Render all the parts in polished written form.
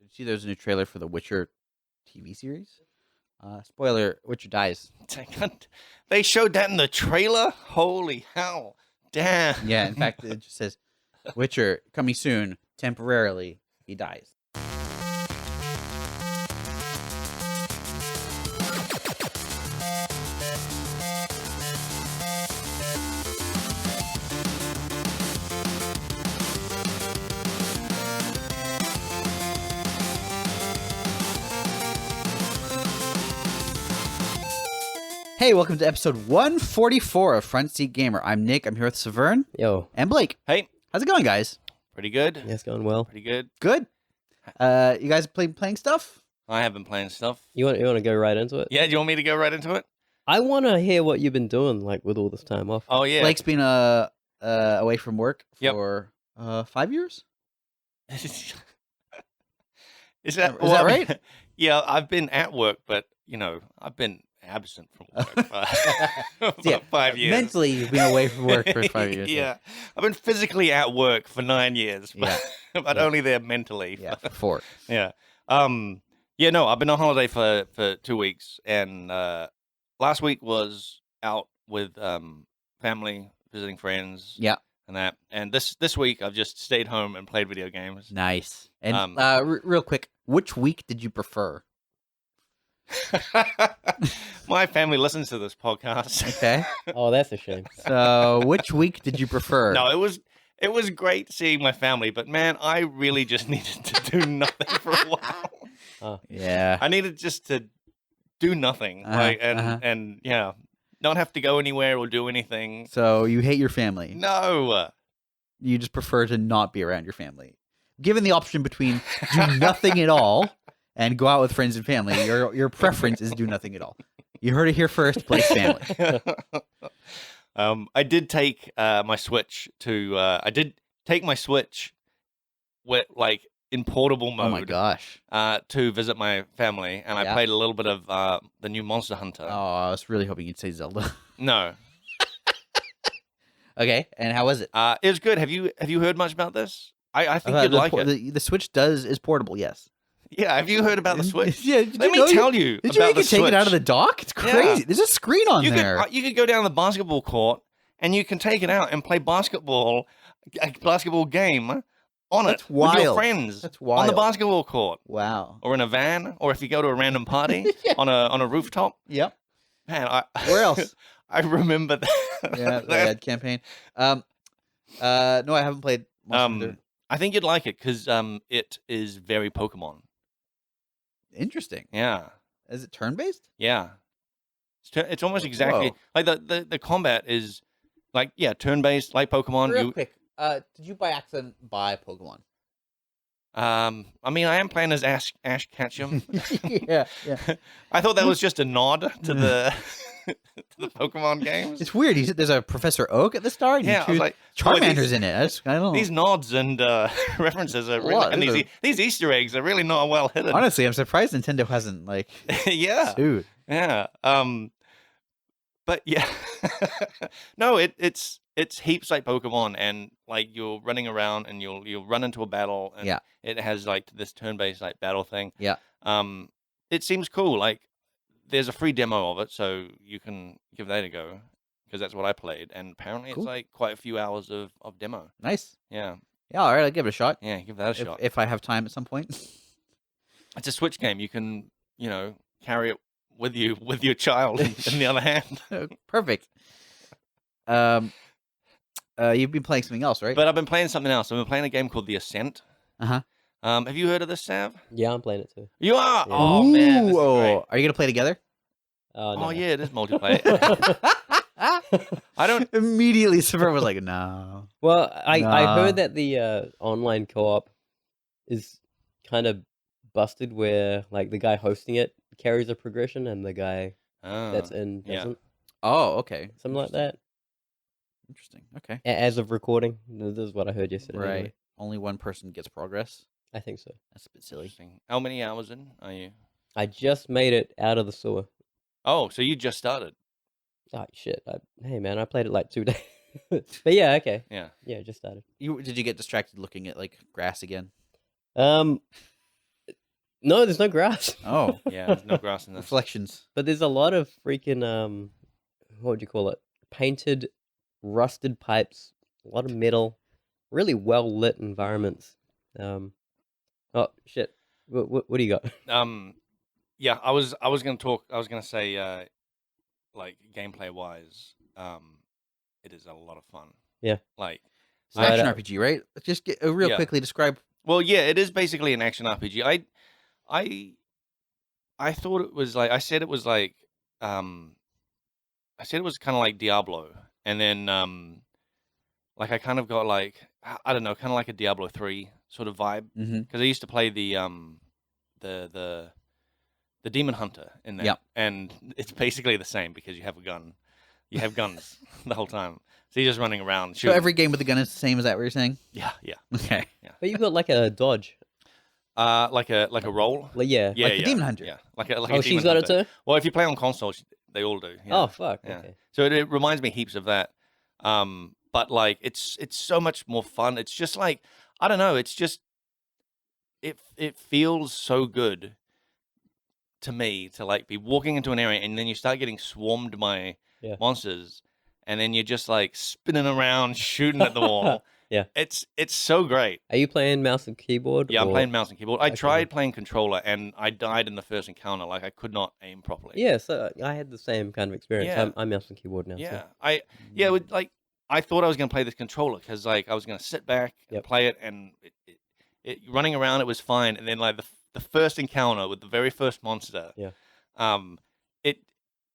Did you see there's a new trailer for the Witcher TV series? Spoiler, Witcher dies. They showed that in the trailer? Holy hell. Damn. Yeah, in fact, it just says, Witcher, coming soon, temporarily, he dies. Hey, welcome to episode 144 of Front Seat Gamer. I'm Nick. I'm here with Saveun. Yo. And Blake. Hey. How's it going, guys? Pretty good. Yeah, it's going well. Pretty good. Good. You guys playing stuff? I have been playing stuff. You want to go right into it? Yeah, do you want me to go right into it? I want to hear what you've been doing, like, with all this time off. Oh, yeah. Blake's been away from work for 5 years? Is that right? Yeah, I've been at work, but, I've been absent from work for 5 years. Mentally, you've been away from work for 5 years. Yeah. I've been physically at work for 9 years, but only there mentally. Yeah, for 4. Yeah. No, I've been on holiday for 2 weeks, and last week was out with family, visiting friends. Yeah. And that. And this week, I've just stayed home and played video games. Nice. And real quick, which week did you prefer? My family listens to this podcast. Okay. Oh, that's a shame. So, which week did you prefer? No, it was great seeing my family, but man, I really just needed to do nothing for a while. Yeah. I needed just to do nothing, and not have to go anywhere or do anything. So you hate your family? No. You just prefer to not be around your family. Given the option between do nothing at all and go out with friends and family, your preference is do nothing at all. You heard it here first. Blake's family. I did take my Switch to. I did take my Switch with in portable mode. Oh my gosh! To visit my family, and I played a little bit of the new Monster Hunter. Oh, I was really hoping you'd say Zelda. No. Okay, and how was it? It was good. Have you heard much about this? I think you'd like it. The Switch is portable. Yes. Yeah, have you heard about the Switch? Yeah, Let me tell you Did about you the Switch. take it out of the dock? It's crazy. Yeah. There's a screen on there. You could go down the basketball court and you can take it out and play a basketball game on That's it wild. with your friends. That's wild. On the basketball court. Wow. Or in a van, or if you go to a random party on a rooftop. Yep. Man, where else? I remember that. Yeah, the ad campaign. No, I haven't played Monster Hunter. I think you'd like it because it is very Pokemon. Interesting. Yeah. Is it turn-based? Yeah. It's almost exactly like the combat is turn-based like Pokemon. Real quick, did you by accident buy Pokemon? I mean, I am playing as Ash Ketchum. yeah. I thought that was just a nod to the to the Pokemon games. It's weird. There's a Professor Oak at the start. Yeah, I was like, Charmander's in it. I don't know. These nods and references are really, and these Easter eggs are really not well hidden. Honestly, I'm surprised Nintendo hasn't sued. Yeah. But yeah, no, it's heaps like Pokemon, and you're running around and you'll run into a battle, and it has this turn-based battle thing. Yeah. It seems cool. There's a free demo of it, so you can give that a go because that's what I played, and apparently it's quite a few hours of demo. Nice. Yeah. Yeah. All right, I'll give it a shot. Yeah, give that a shot if I have time at some point. It's a Switch game. You can carry it with you with your child in the other hand. Perfect. You've been playing something else, right? But I've been playing something else. I've been playing a game called The Ascent. Have you heard of this, Sav? Yeah, I'm playing it too. You are? Yeah. Oh, man. This is great. Are you gonna play together? No. Oh, yeah, it is multiplayer. I don't immediately. Saveun was like, "No." Well, I heard that the online co-op is kind of busted, where the guy hosting it carries a progression and the guy that's in doesn't. Oh, okay. Something like that. Interesting. Okay. As of recording, this is what I heard yesterday. Right. Anyway. Only one person gets progress. I think so. That's a bit silly. How many hours in are you? I just made it out of the sewer. Oh, so you just started? Oh shit! Hey man, I played it 2 days. But yeah, okay. Yeah, just started. Did you get distracted looking at grass again? No, there's no grass. Oh, Yeah, there's no grass in this. reflections. But there's a lot of freaking what would you call it? Painted, rusted pipes. A lot of metal. Really well lit environments. Oh shit. What do you got? Yeah, I was gonna talk. I was gonna say, like gameplay wise, it is a lot of fun. Yeah. Like, It's an action RPG, right? Let's just get real Yeah. quickly describe. well, yeah, it is basically an action RPG. I thought it was like I said it was like I said it was kind of like Diablo, and then like I kind of got like I don't know, kind of like a Diablo 3 sort of vibe Mm-hmm. because I used to play the Demon Hunter in there, Yep. and it's basically the same because you have a gun, you have guns the whole time, so you're just running around So shooting. every game with a gun is the same. Is that what you're saying? yeah, Okay. But you've got like a dodge. like a roll. Like, yeah. Yeah, Like the Demon Hunter. Yeah, like a Oh, Demon she's got it Hunter. too? Well, if you play on console, they all do. Yeah. Oh, fuck. Yeah. Okay. So it reminds me heaps of that. But like it's so much more fun. It's just like I don't know. It's just it feels so good to me to like be walking into an area and then you start getting swarmed by Yeah. monsters, and then you're just like spinning around shooting at the wall. Yeah. It's so great. Are you playing mouse and keyboard? Yeah, I'm or- playing mouse and keyboard. I Okay. tried playing controller and I died in the first encounter. Like I could not aim properly. Yeah, so I had the same kind of experience. Yeah. I'm mouse and keyboard now. Yeah, So. it would, like I thought I was gonna play this controller because like I was gonna sit back and Yep. play it, and it running around it was fine, and then like the first encounter with the very first monster, Yeah. it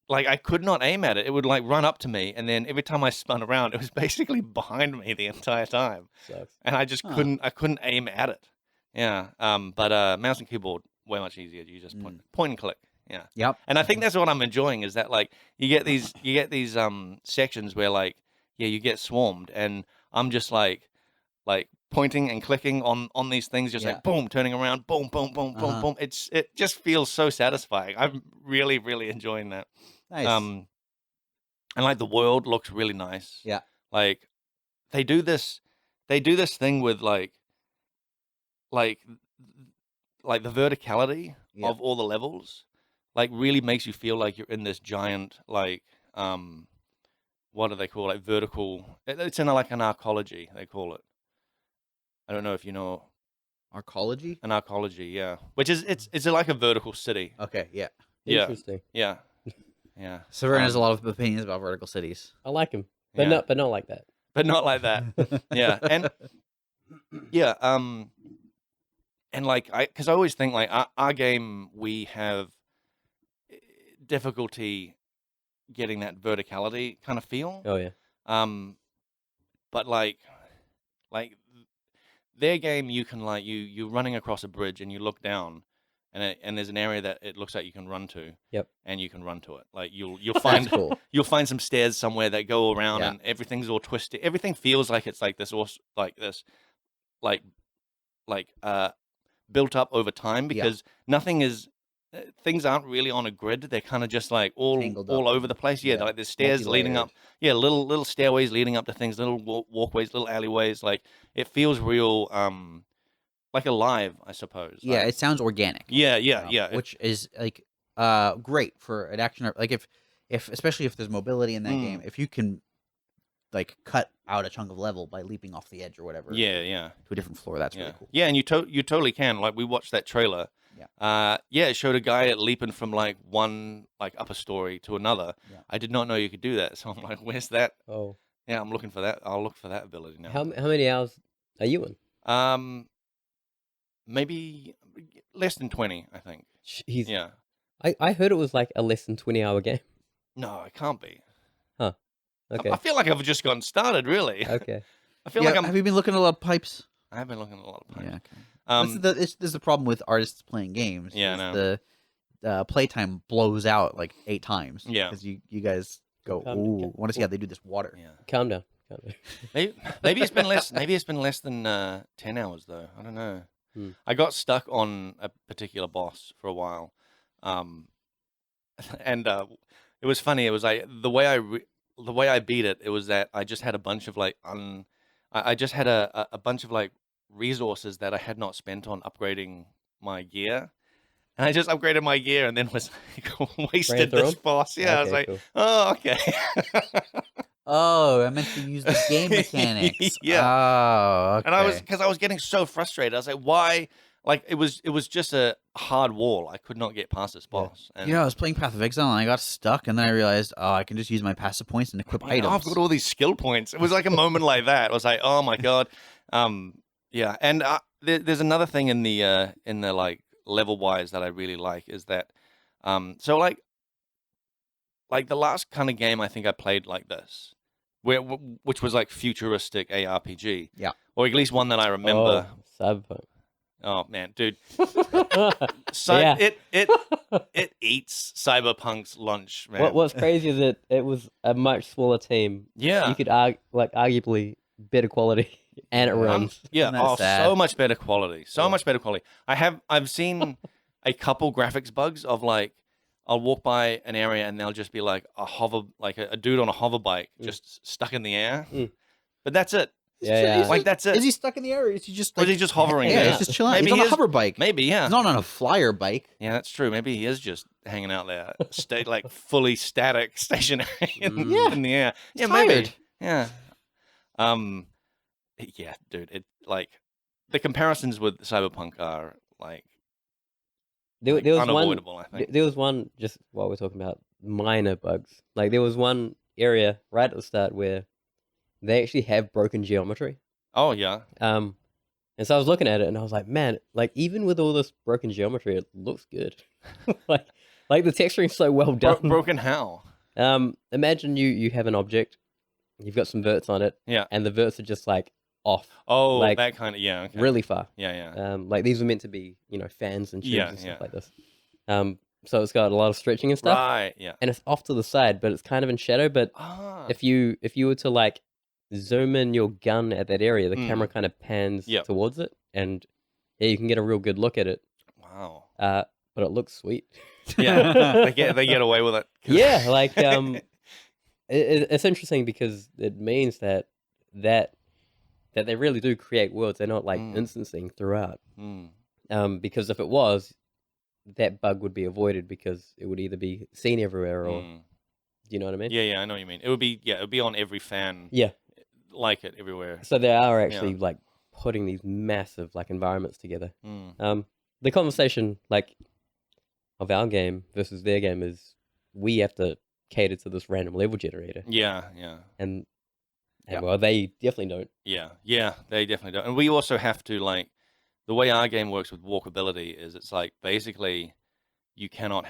like I could not aim at it. It would like run up to me, and then every time I spun around, it was basically behind me the entire time, Sucks. and I just Huh. couldn't aim at it. Yeah, but mouse and keyboard way much easier. You just point and click. Yeah. Yep. And I think that's what I'm enjoying is that like you get these sections where like you get swarmed, and I'm just like pointing and clicking on these things, just Yeah. like boom, turning around, boom, boom, boom, boom, Uh-huh. boom. It just feels so satisfying. I'm really enjoying that. Nice. And like the world looks really nice. Yeah. Like they do this thing with like the verticality Yeah. of all the levels, like really makes you feel like you're in this giant like what do they call it? Like vertical? It's in like an arcology they call it. I don't know if you know Arcology. an arcology, yeah. Which is it's like a vertical city. Okay. Yeah. Yeah. Interesting. Yeah, yeah. Severn has a lot of opinions about vertical cities. I like him, but Yeah. not like that. But not like that. Yeah, and yeah, and like because I always think like our game we have difficulty getting that verticality kind of feel. Oh yeah. But like their game, you can like you're running across a bridge and you look down, and there's an area that it looks like you can run to. Yep. And you can run to it. Like you'll find That's cool. you'll find some stairs somewhere that go around, Yeah. and everything's all twisted. Everything feels like it's like this, like built up over time because nothing is. Things aren't really on a grid. They're kind of just like all Tangled all up over the place. Yeah, yeah, like there's stairs leading up. Yeah, little stairways leading up to things, little walkways, little alleyways. Like it feels real, like alive, I suppose. Yeah, Like, it sounds organic. yeah. Which is like great for an action. Like if especially if there's mobility in that game, if you can like cut out a chunk of level by leaping off the edge or whatever. Yeah. To a different floor. That's Yeah, really cool. yeah, and you totally can. Like we watched that trailer. Yeah. It showed a guy leaping from like one like upper story to another. Yeah. I did not know you could do that. So I'm like, where's that? Oh. Yeah, I'm looking for that. I'll look for that ability now. How many hours are you in? Maybe less than 20, I think. Jeez. Yeah. I heard it was like a less than 20-hour game. No, it can't be. Okay. I feel like I've just gotten started, really. Okay. I feel Yeah, like I'm. have you been looking at a lot of pipes? I have been looking at a lot of Yeah. pipes. Okay. This is the problem with artists playing games. Yeah, I is know. The playtime blows out like 8 times. Yeah. Because you guys go, Calm- ooh, want to see how they do this water. Yeah. Calm down. Maybe it's been less. Maybe it's been less than 10 hours though. I don't know. I got stuck on a particular boss for a while, and it was funny. It was like the way I beat it. It was that I just had a bunch of like I just had a bunch of like resources that I had not spent on upgrading my gear, and I just upgraded my gear, and then was like, wasted through this 'em? boss. Yeah, I was Okay, like, cool. oh, okay. Oh, I meant to use the game mechanics. Yeah. Oh, And I was okay. because I was getting so frustrated. I was like, why? Like it was just a hard wall. I could not get past this Yeah. boss. And I was playing Path of Exile and I got stuck, and then I realized, oh, I can just use my passive points and equip man, items. I've got all these skill points. It was like a moment like that. I was like, oh my god. Yeah. And there's another thing in the like level wise that I really like is that so like the last kind of game I think I played like this, which was like futuristic ARPG. Yeah. Or at least one that I remember. Oh, Cyberpunk. Oh man, dude. So yeah. It eats Cyberpunk's lunch, man. What's crazy is that it was a much smaller team. Yeah. You could arguably better quality, and it runs. Yeah. Isn't that Oh, sad? so much better quality. So Yeah. much better quality. I've seen a couple graphics bugs of like I'll walk by an area and there'll just be like a dude on a hover bike just stuck in the air. Mm. But that's it. Yeah. Like that's it. Is he stuck in the air? Or is he just Or is he just hovering Yeah, there? he's just chilling. Maybe He's on he a is- hover bike. Maybe, yeah. He's not on a flyer bike. Yeah, that's true. Maybe he is just hanging out there, like fully static, stationary in, Yeah. in the air. He's Yeah, maybe. tired. Yeah. Yeah, dude. It like the comparisons with Cyberpunk are like, There was one. unavoidable. I think. There was one, just while we're talking about minor bugs. Like there was one area right at the start where they actually have broken geometry. Oh yeah. And so I was looking at it and I was like, man, like even with all this broken geometry, it looks good. like the texturing's so well done. Broken how? Imagine you have an object, you've got some verts on it, Yeah. and the verts are just like off Oh, like, that kind of okay. really far. Yeah, yeah. Like these were meant to be, fans and tubes Yeah, and stuff yeah. like this. So it's got a lot of stretching and stuff, Right. Yeah. and it's off to the side, but it's kind of in shadow. But Ah. if you were to like zoom in your gun at that area, the Mm. camera kind of pans Yep. towards it, and yeah, you can get a real good look at it. Wow. But it looks sweet. Yeah. they get away with it. Yeah, like it's interesting because it means that they really do create worlds. They're not like instancing throughout. Mm. Because if it was, that bug would be avoided because it would either be seen everywhere or, Mm. do you know what I mean? Yeah, I know what you mean. It would be on every fan. Yeah. Like it everywhere. So they are actually like putting these massive like environments together. Mm. The conversation like of our game versus their game is we have to cater to this random level generator, Yeah. and Yeah. well, they definitely don't. Yeah, they definitely don't. And we also have to like the way our game works with walkability is it's like basically you cannot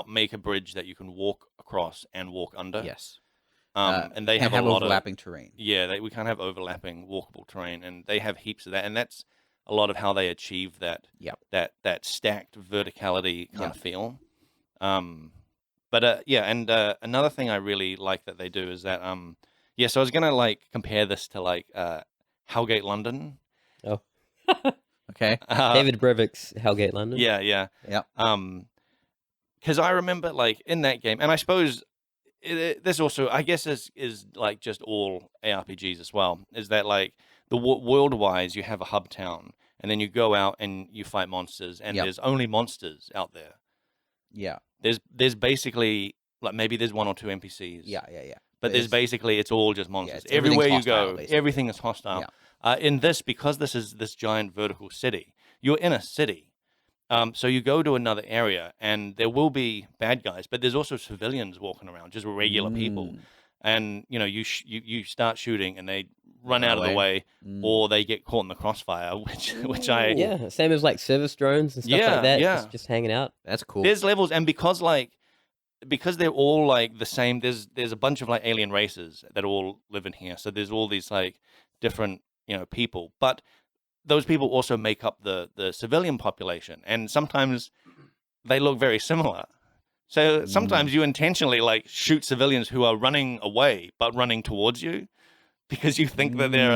make a bridge that you can walk across and walk under. Yes. And they And have a lot overlapping terrain. we can't have overlapping walkable terrain, and they have heaps of that, and that's a lot of how they achieve that. Yep. That stacked verticality kind Yep. of feel. And another thing I really like that they do is that so I was gonna like compare this to like Hellgate London. Oh, Okay. David Brevik's Hellgate London. Yeah. Yep. Because I remember like in that game, and I suppose this also, I guess, is like just all ARPGs as well. Is that like the world-wise, you have a hub town, and then you go out and you fight monsters, and Yep. there's only monsters out there. Yeah. There's basically like maybe there's one or two NPCs. Yeah. But there's basically it's all just monsters. it's- everything's Everywhere you hostile, go, basically. everything is hostile. In this, because this is this giant vertical city, you're in a city. So you go to another area, and there will be bad guys, but there's also civilians walking around, just regular people. And you start shooting, and they run out of the way, or they get caught in the crossfire, which I Yeah, same as like service drones and stuff Yeah, like that. yeah. Just hanging out. That's cool. There's levels, and because they're all like the same, there's a bunch of like alien races that all live in here. So there's all these like different people, but those people also make up the civilian population, and sometimes they look very similar. So sometimes you intentionally like shoot civilians who are running away but running towards you because you think that they're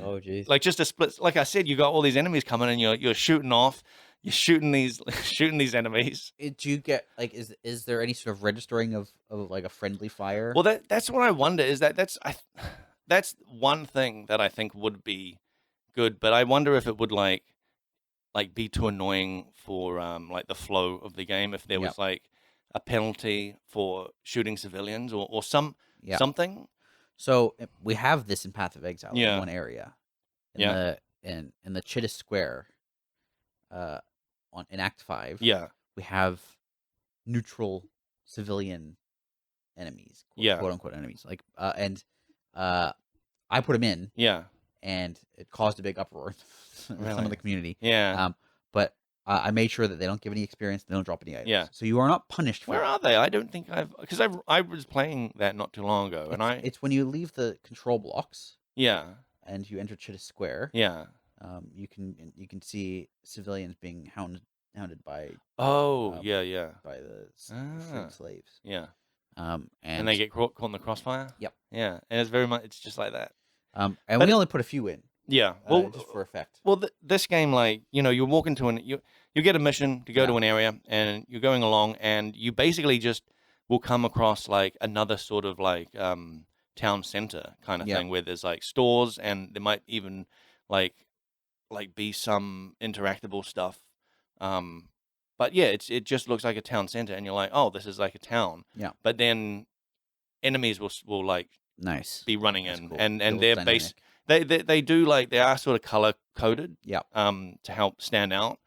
Oh, geez. like just a split. Like I said, you got all these enemies coming, and you're shooting off. You're shooting these enemies. Do you get like is there any sort of registering of like a friendly fire? Well, that's what I wonder. Is that's one thing that I think would be good, but I wonder if it would like like be too annoying for like the flow of the game if there was like a penalty for shooting civilians or something. So we have this in Path of Exile in Yeah. one area, in Yeah. the Chittis Square, in Act 5. Yeah. We have neutral civilian enemies, Yeah. quote unquote enemies. Like, I put them in, Yeah. and it caused a big uproar in some of Really? the community. Yeah. But I made sure that they don't give any experience, they don't drop any items. Yeah. So you are not punished for Where it. are they? I don't think because I was playing that not too long ago, and It's when you leave the control blocks yeah. and you enter Chittis Square. Yeah. You can see civilians being hounded by yeah. by the Ah. freed slaves. Yeah. And they get caught in the crossfire. Yep. Yeah, and it's very much just like that. and But we only put a few in. Yeah. Well, just for effect. Well, this game, like, you walk into you get a mission to go to an area, and you're going along, and you basically just will come across like another sort of like town center kind of thing where there's like stores, and there might even like be some interactable stuff. But yeah, it just looks like a town center, and you're like, oh, this is like a town. Yeah. But then enemies will like Nice. be running That's in, cool. and Feels they're dynamic. they do like they are sort of color coded. Yeah. To help stand out.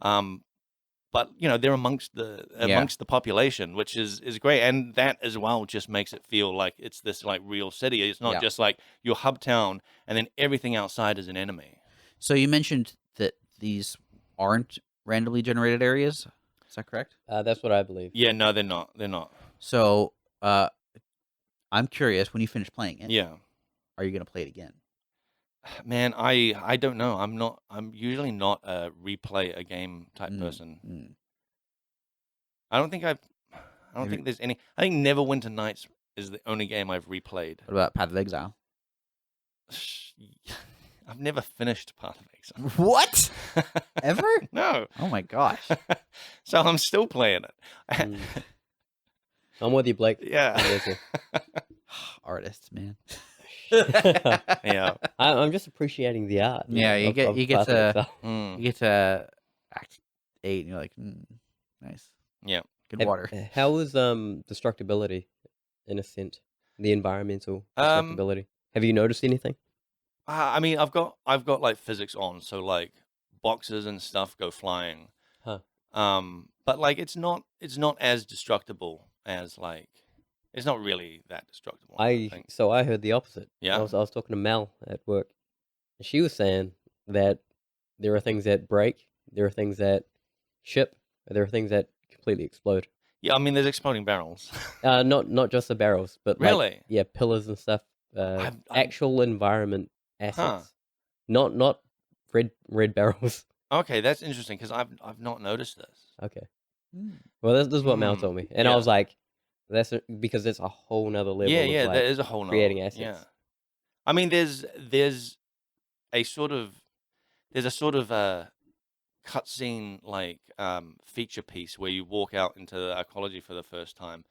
But they're amongst the population, which is great, and that as well just makes it feel like it's this like real city. It's not just like your hub town, and then everything outside is an enemy. So you mentioned that these aren't randomly generated areas. Is that correct? That's what I believe. Yeah, no, they're not. They're not. So, I'm curious, when you finish playing it, Yeah. are you going to play it again? Man, I don't know. I'm usually not a replay a game type person. I don't think there's any. I think Neverwinter Nights is the only game I've replayed. What about Path of Exile? I've never finished Path of Exile. What? Ever? No. Oh my gosh. So I'm still playing it. I'm with you, Blake. Yeah. I'm with you. Artists, man. Yeah. I'm just appreciating the art. Yeah, you get Path of Exile. you get to Act 8, and you're like, nice. Yeah. Good water. How was destructibility, in a sense, the environmental destructibility? Have you noticed anything? I mean, I've got like physics on, so like boxes and stuff go flying. Huh. But like it's not as destructible as like it's not really that destructible. I think. So I heard the opposite. Yeah. I was talking to Mel at work, and she was saying that there are things that break, there are things that ship, there are things that completely explode. Yeah, I mean, there's exploding barrels. Not just the barrels, but really, like, pillars and stuff. Actual environment assets, Huh. not red barrels. Okay, that's interesting because I've not noticed this. Okay. Well, this is what Mel told me, and I Yeah. was like, because it's a whole nother level. Yeah, of, like, there is a whole creating nother, assets. Yeah, I mean, there's a sort of cutscene like feature piece where you walk out into the ecology for the first time,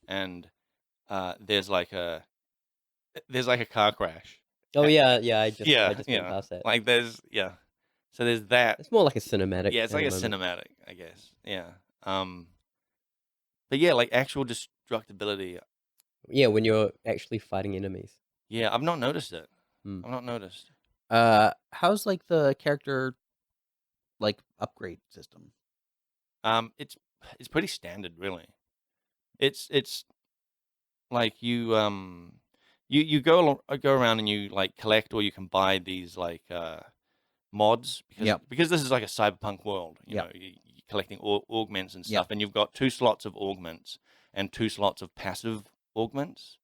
and there's like a car crash. Oh yeah, I just went yeah. past that. Like so there's that. It's more like a cinematic. Yeah, it's like a moment. cinematic, I guess. Yeah. But yeah, like actual destructibility. Yeah, when you're actually fighting enemies. Yeah, I've not noticed it. Hmm. I've not noticed. How's like the character like upgrade system? It's pretty standard, really. It's like you go around and you like collect, or you can buy these like mods because this is like a cyberpunk world. You know, you're collecting augments and stuff, and you've got 2 slots of augments and 2 slots of passive augments.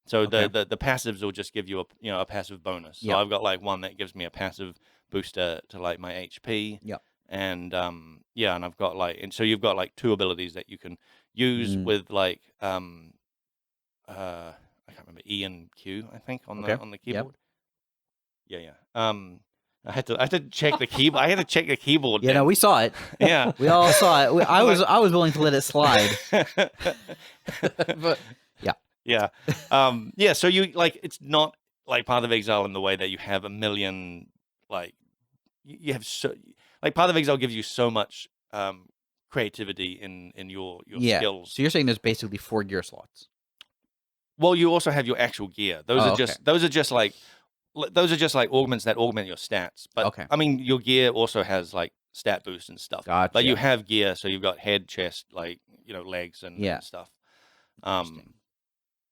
So the passives will just give you a passive bonus. So I've got like one that gives me a passive booster to like my HP. Yep. And and I've got like, and so you've got like 2 abilities that you can use with like I can't remember, E and Q, I think, on the keyboard. Yeah. I had to check the keyboard. I had to check the keyboard. Yeah, no, we saw it. Yeah, we all saw it. I was willing to let it slide. But yeah. So you like, it's not like Path of Exile in the way that you have a million like you have like Path of Exile gives you so much creativity in your skills. So you're saying there's basically 4 gear slots. Well, you also have your actual gear. Those are just like augments that augment your stats. But Okay. I mean, your gear also has like stat boosts and stuff. Gotcha. But you have gear, so you've got head, chest, like legs and stuff.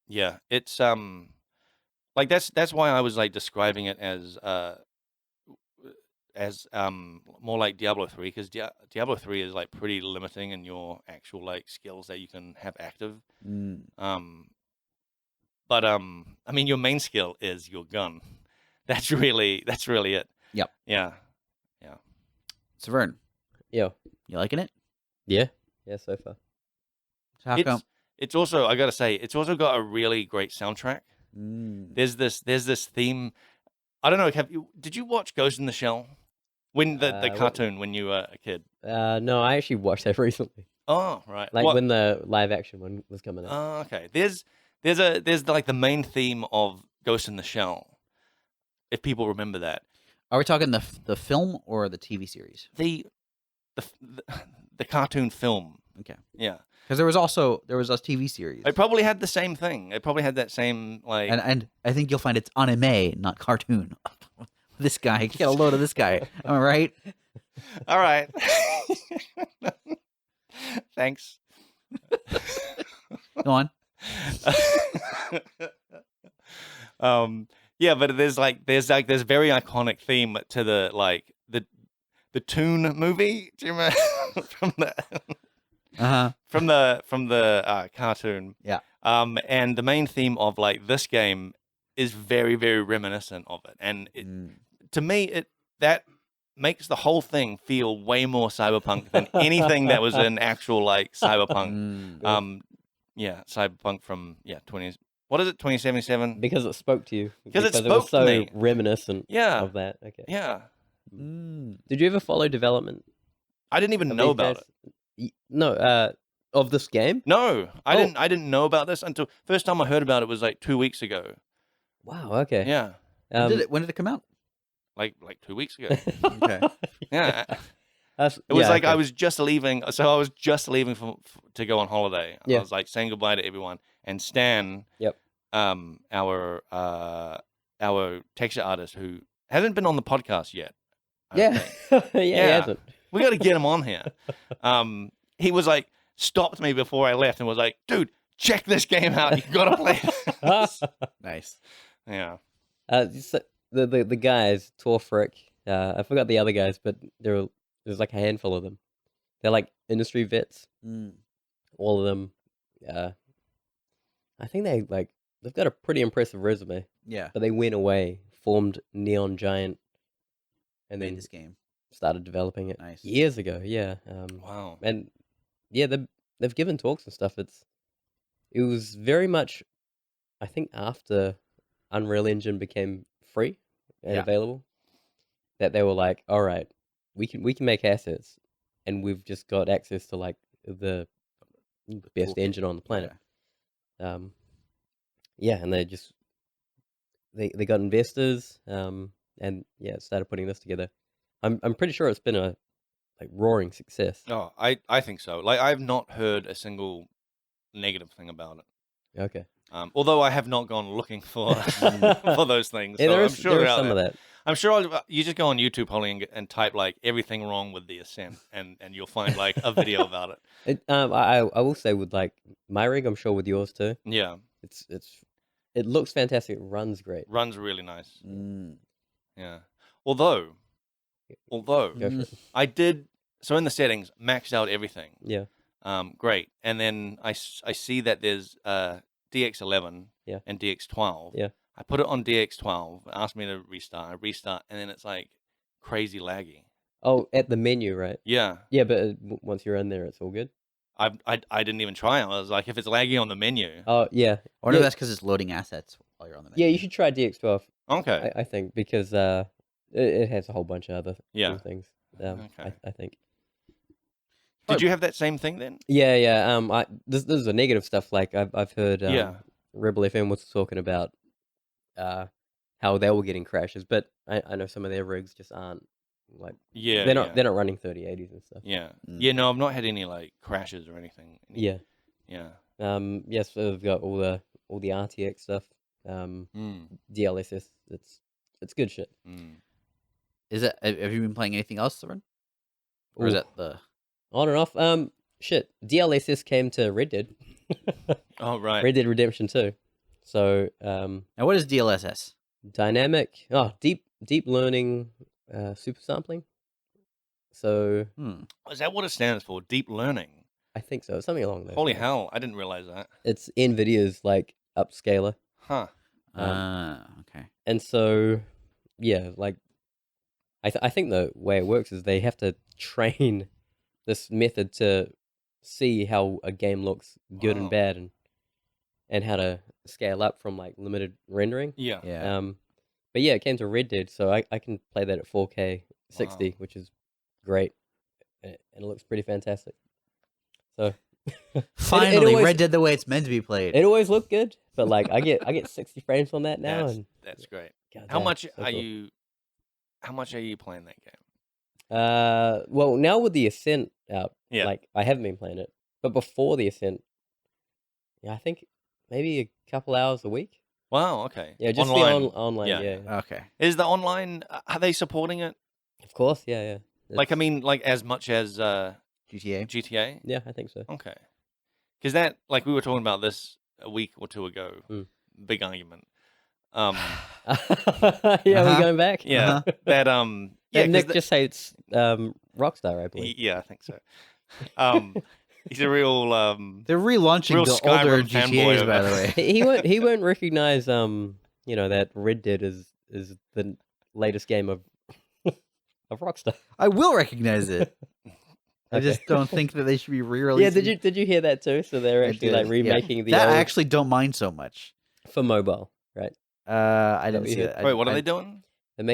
Yeah, it's like that's why I was like describing it as more like Diablo 3, because Diablo 3 is like pretty limiting in your actual like skills that you can have active. But I mean, your main skill is your gun. That's really it. Yep. Yeah. Saveun, Yo. you liking it? Yeah, so far. So how come? It's also, I gotta say, it's also got a really great soundtrack. There's this theme. I don't know. Did you watch Ghost in the Shell? When the cartoon when you were a kid? No, I actually watched that recently. Oh, right. Like when the live action one was coming out. Oh, okay. There's like the main theme of Ghost in the Shell, if people remember that. Are we talking the film or the TV series? The cartoon film. Okay. Yeah. Because there was a TV series. It probably had the same thing. It probably had that same like. And I think you'll find it's anime, not cartoon. This guy, get a load of this guy. Am I right? All right. Thanks. Go on. Yeah, but there's this very iconic theme to the Toon movie. Do you remember from the cartoon? Yeah. And the main theme of like this game is very, very reminiscent of it, and to me that makes the whole thing feel way more cyberpunk than anything that was in actual like cyberpunk. Yeah, cyberpunk from 2077? Because it spoke to you. Because it was spoke so to me. reminiscent of that. Okay. Yeah. Did you ever follow development? I didn't even know about it. No, of this game? No, I didn't know about this until first time I heard about it was like 2 weeks ago. Wow. Okay. Yeah. When did it come out? Like 2 weeks ago. Okay. Yeah. It was like I was just leaving. So I was just leaving to go on holiday. I was like saying goodbye to everyone. And Stan, our texture artist who hasn't been on the podcast yet. Yeah, he hasn't. We got to get him on here. He was like, stopped me before I left and was like, dude, check this game out. You got to play it. Nice. Yeah. The guys, Torfrick, I forgot the other guys, but there's like a handful of them. They're like industry vets. All of them. I think they've got a pretty impressive resume. Yeah. But they went away, formed Neon Giant, and then this game started developing it nice years ago. Yeah. Wow. And yeah, they've given talks and stuff. It was very much, I think, after Unreal Engine became free and available, that they were like, all right, we can make assets, and we've just got access to like the best engine on the planet. And they got investors, and started putting this together. I'm pretty sure it's been a like roaring success. Oh, I think so. Like I've not heard a single negative thing about it. Okay. Although I have not gone looking for for those things. Yeah, so there I'm sure is some of that. I'm sure you just go on YouTube, Holly, and type like everything wrong with the Ascent, and you'll find like a video about it. I will say with like my rig, I'm sure with yours too. Yeah, it looks fantastic. It runs great. Runs really nice. Yeah. Although Go for it. I did so in the settings maxed out everything. Yeah. Great. And then I see that there's DX11 and DX12. Yeah. I put it on DX12, asked me to restart. I restart, and then it's like crazy laggy. Oh, at the menu, right? Yeah. Yeah, but once you're in there, it's all good. I didn't even try it. I was like, if it's laggy on the menu. Oh, yeah. I wonder if that's because it's loading assets while you're on the menu. Yeah, you should try DX12. Okay. I think because it has a whole bunch of other Yeah. things. Okay. I think. Did you have that same thing then? Yeah. This is a negative stuff. Like I've heard. Yeah. Rebel FM was talking about how they were getting crashes, but I know some of their rigs just aren't like Yeah, they're not running 3080s and stuff. yeah. Mm. Yeah, no, I've not had any like crashes or anything. Yeah. Yeah. Yes, so we've got all the RTX stuff. DLSS. It's good shit. Is it? Have you been playing anything else, Saveun? Or is Ooh. that the On and off? Shit. DLSS came to Red Dead. Oh, right. Red Dead Redemption 2. So, now? What is DLSS? deep learning, super sampling. So Is that what it stands for? Deep learning. I think so. Something along those Holy lines. hell! I didn't realize that. It's NVIDIA's like upscaler. Huh. Okay. And so, yeah, like I think the way it works is they have to train this method to see how a game looks good and Wow. bad, and how to scale up from like limited rendering. Yeah. Yeah. But yeah, it came to Red Dead, so I can play that at 4K 60, Wow. which is great, and it looks pretty fantastic. So Finally, always- Red Dead the way it's meant to be played. it always looked good, but like I get 60 frames on that now, and That's great. God How damn, much so are cool. you? How much are you playing that game? Well, now with the Ascent out, Yeah. like I haven't been playing it, but before the Ascent, yeah, I think maybe a couple hours a week. Wow. Okay. Yeah, just online. the online. Yeah. Yeah, Okay. Is the online? Are they supporting it? of course. Yeah. Like, I It's- mean, like as much as GTA. GTA? yeah, I think so. Okay. Because that, like, we were talking about this a week or two ago. Mm. Big argument. Yeah, we're Uh-huh. going back. Yeah. That yeah. And 'cause Nick just hates Rockstar, I believe. yeah, I think so. He's a real They're relaunching Real the older Skyrim fanboy GTA's, over by the there. way. He won't recognize that Red Dead is the latest game of of Rockstar. I will recognize it. I Okay. just don't think that they should be re-releasing. Yeah, did you hear that too? So they're I actually did, like yeah. remaking the that. old I actually don't mind so much. for mobile, right? I that didn't what see you that. heard? Wait, what are they doing? They're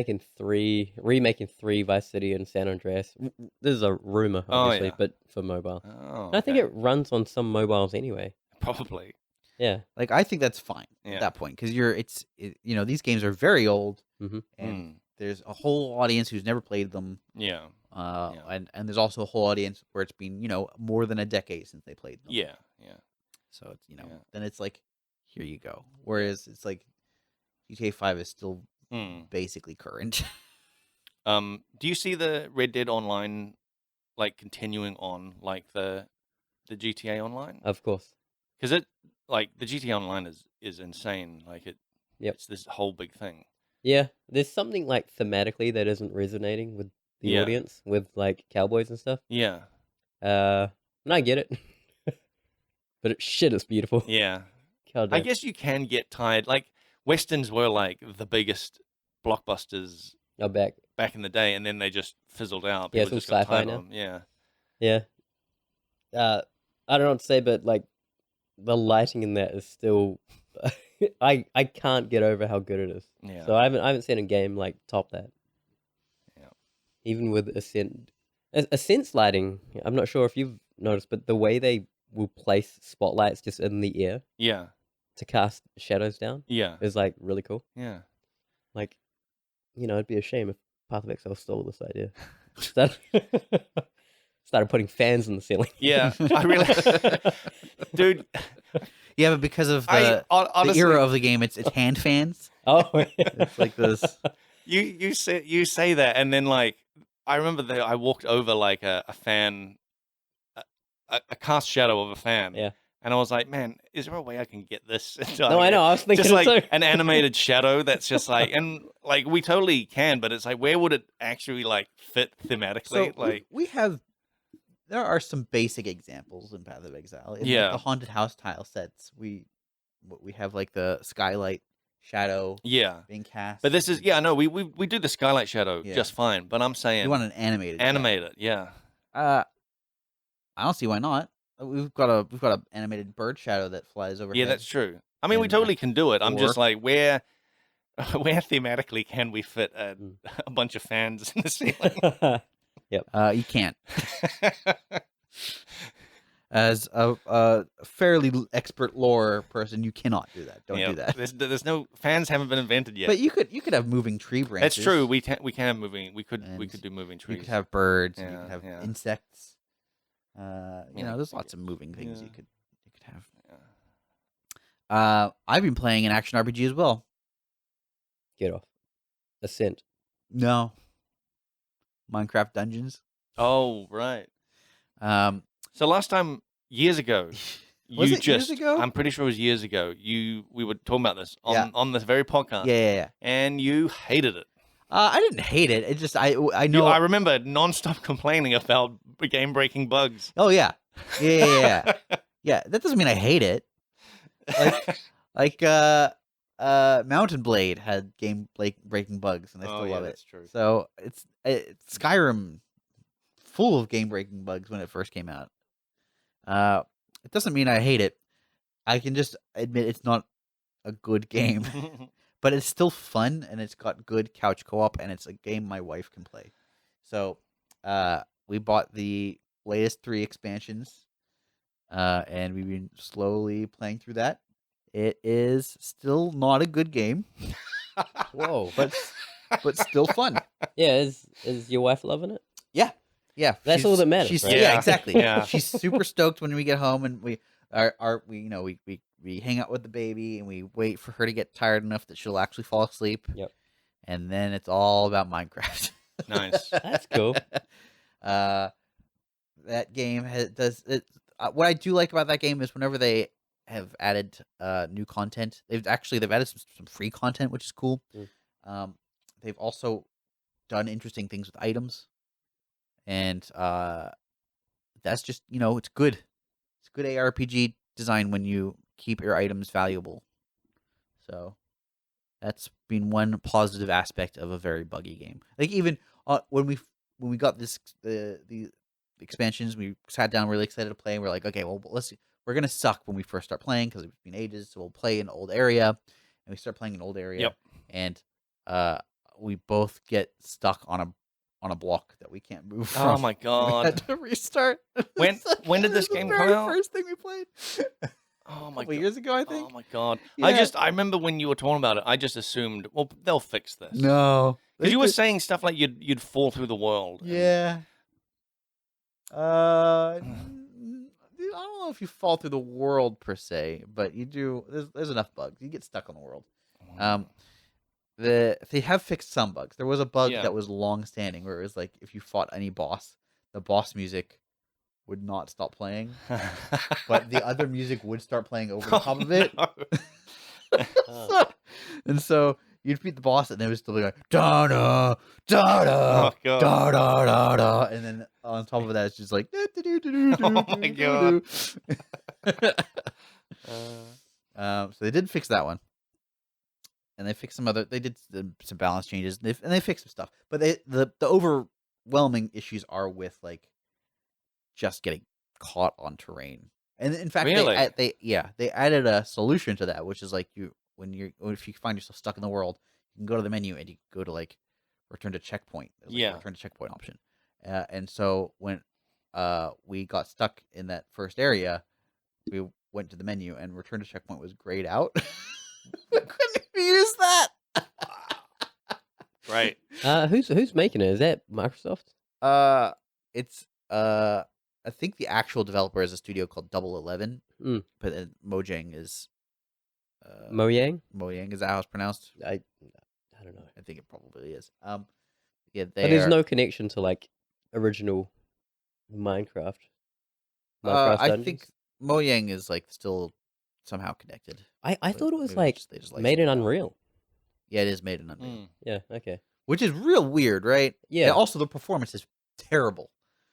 remaking 3 Vice City and San Andreas. This is a rumor, Oh, obviously, yeah. but for mobile. Oh, And I think okay. it runs on some mobiles anyway. Probably. Yeah. Like, I think that's fine Yeah. at that point because these games are very old, Mhm. and there's a whole audience who's never played them. Yeah. And there's also a whole audience where it's been more than a decade since they played them. Yeah. Yeah. So it's Yeah. then it's like, here you go. Whereas it's like GTA 5 is still basically current. Do you see the Red Dead Online like continuing on like the GTA Online? Of course. Because it like the GTA Online is insane. Like Yep. it's this whole big thing. Yeah. There's something like thematically that isn't resonating with the Yeah. audience, with like cowboys and stuff. Yeah. And I get it. But it's beautiful. Yeah. God I damn. guess you can get tired. Like Westerns were like the biggest blockbusters I'm back. back in the day, and then they just fizzled out. Yeah, People it's just all got sci-fi tired now. of them. Yeah. Yeah. I don't know what to say, but like the lighting in that is still I can't get over how good it is. Yeah. So I haven't seen a game like top that. Yeah. Even with Ascent's lighting, I'm not sure if you've noticed, but the way they will place spotlights just in the air Yeah. to cast shadows down Yeah. is like really cool. Yeah. Like, it'd be a shame if Path of Exile stole this idea. Started putting fans in the ceiling. Yeah. I really, dude. Yeah, but because of I honestly, the era of the game, it's hand fans. Oh, It's like this. you say that, and then like I remember that I walked over like a fan, a cast shadow of a fan. Yeah. And I was like, man, is there a way I can get this? into, No, like, I know. I was thinking just like it too. an animated shadow that's just like, and like we totally can, but it's like, where would it actually like fit thematically? So like, we have, there are some basic examples in Path of Exile. In, like, Yeah. the haunted house tile sets, we have like the skylight shadow yeah. being cast. But this is, yeah, no, we do the skylight shadow Yeah. just fine. But I'm saying, You want an animated? animate it, yeah. I don't see why not. We've got a animated bird shadow that flies overhead. Yeah, that's true. I mean, we And, totally can do it. I'm just or- like, where thematically can we fit a bunch of fans in the ceiling? You can't. As a fairly expert lore person, you cannot do that. Don't do that. There's no fans haven't been invented yet. But you could have moving tree branches. That's true. We can have moving. We could do moving trees. You could have birds. Yeah, you could have yeah. insects. There's lots of moving things you could have. Yeah. I've been playing an action RPG as well. Get off. Ascent. No. Minecraft Dungeons. Oh, right. So last time, years ago, Was it years ago? I'm pretty sure it was years ago. We were talking about this on this very podcast. Yeah. And you hated it. I didn't hate it. It just I know. I remember nonstop complaining about game-breaking bugs. Oh yeah. Yeah. That doesn't mean I hate it. Like Mountain Blade had breaking bugs, and I still love it. That's true. So it's Skyrim, full of game breaking bugs when it first came out. It doesn't mean I hate it. I can just admit it's not a good game, but it's still fun, and it's got good couch co-op, and it's a game my wife can play. So we bought the latest 3 expansions, and we've been slowly playing through that. It is still not a good game. Whoa. but still fun. Yeah, is your wife loving it? Yeah, That's all that matters, right? Yeah, exactly. Yeah. She's super stoked when we get home, and we hang out with the baby, and we wait for her to get tired enough that she'll actually fall asleep. Yep. And then it's all about Minecraft. Nice. That's cool. That game what I do like about that game is whenever they have added new content, they've added some free content, which is cool. They've also done interesting things with items. And that's just, it's good. It's good ARPG design when you keep your items valuable. So that's been one positive aspect of a very buggy game. Like even when we got the expansions, we sat down really excited to play, and we're like, okay, well, we're gonna suck when we first start playing because it's been ages, so we'll play an old area, and we start playing an old area, Yep. and we both get stuck on a block that we can't move from. Oh my We god. had to restart. When did this the game come very out? First thing we played. Oh A my couple god. years ago, I think. Oh my god. Yeah. I remember when you were talking about it, I just assumed, well, they'll fix this. No, Because you were saying stuff like you'd fall through the world. and- Yeah. I don't know if you fall through the world per se, but you do. There's enough bugs. You get stuck on the world. They have fixed some bugs. There was a bug Yeah. that was long standing where it was like if you fought any boss, the boss music would not stop playing, but the other music would start playing over the top of it. No. And so you'd beat the boss, and it was still like da da da da Oh, God. da da da da, and then on top of that, it's just like Oh, my God. So they did fix that one, and they fixed some other. They did some balance changes, and they fixed some stuff. But the overwhelming issues are with like just getting caught on terrain. And in fact, Really? they added a solution to that, which is like if you find yourself stuck in the world, you can go to the menu and you go to like return to checkpoint. There's like a return to checkpoint option. And so when we got stuck in that first area, we went to the menu and return to checkpoint was grayed out. We couldn't use that. Right. Who's making it? Is that Microsoft? It's I think the actual developer is a studio called Double 11, but Mojang is Mojang? Mojang, is that how it's pronounced? I don't know. I think it probably is. Yeah, But there's no connection to like original Minecraft. I Dungeons? think Mojang is like still somehow connected. I but thought it was maybe like they just made licensed in it out. Unreal. Yeah, it is made in Unreal, Yeah. Okay. which is real weird, right? Yeah. And also, the performance is terrible.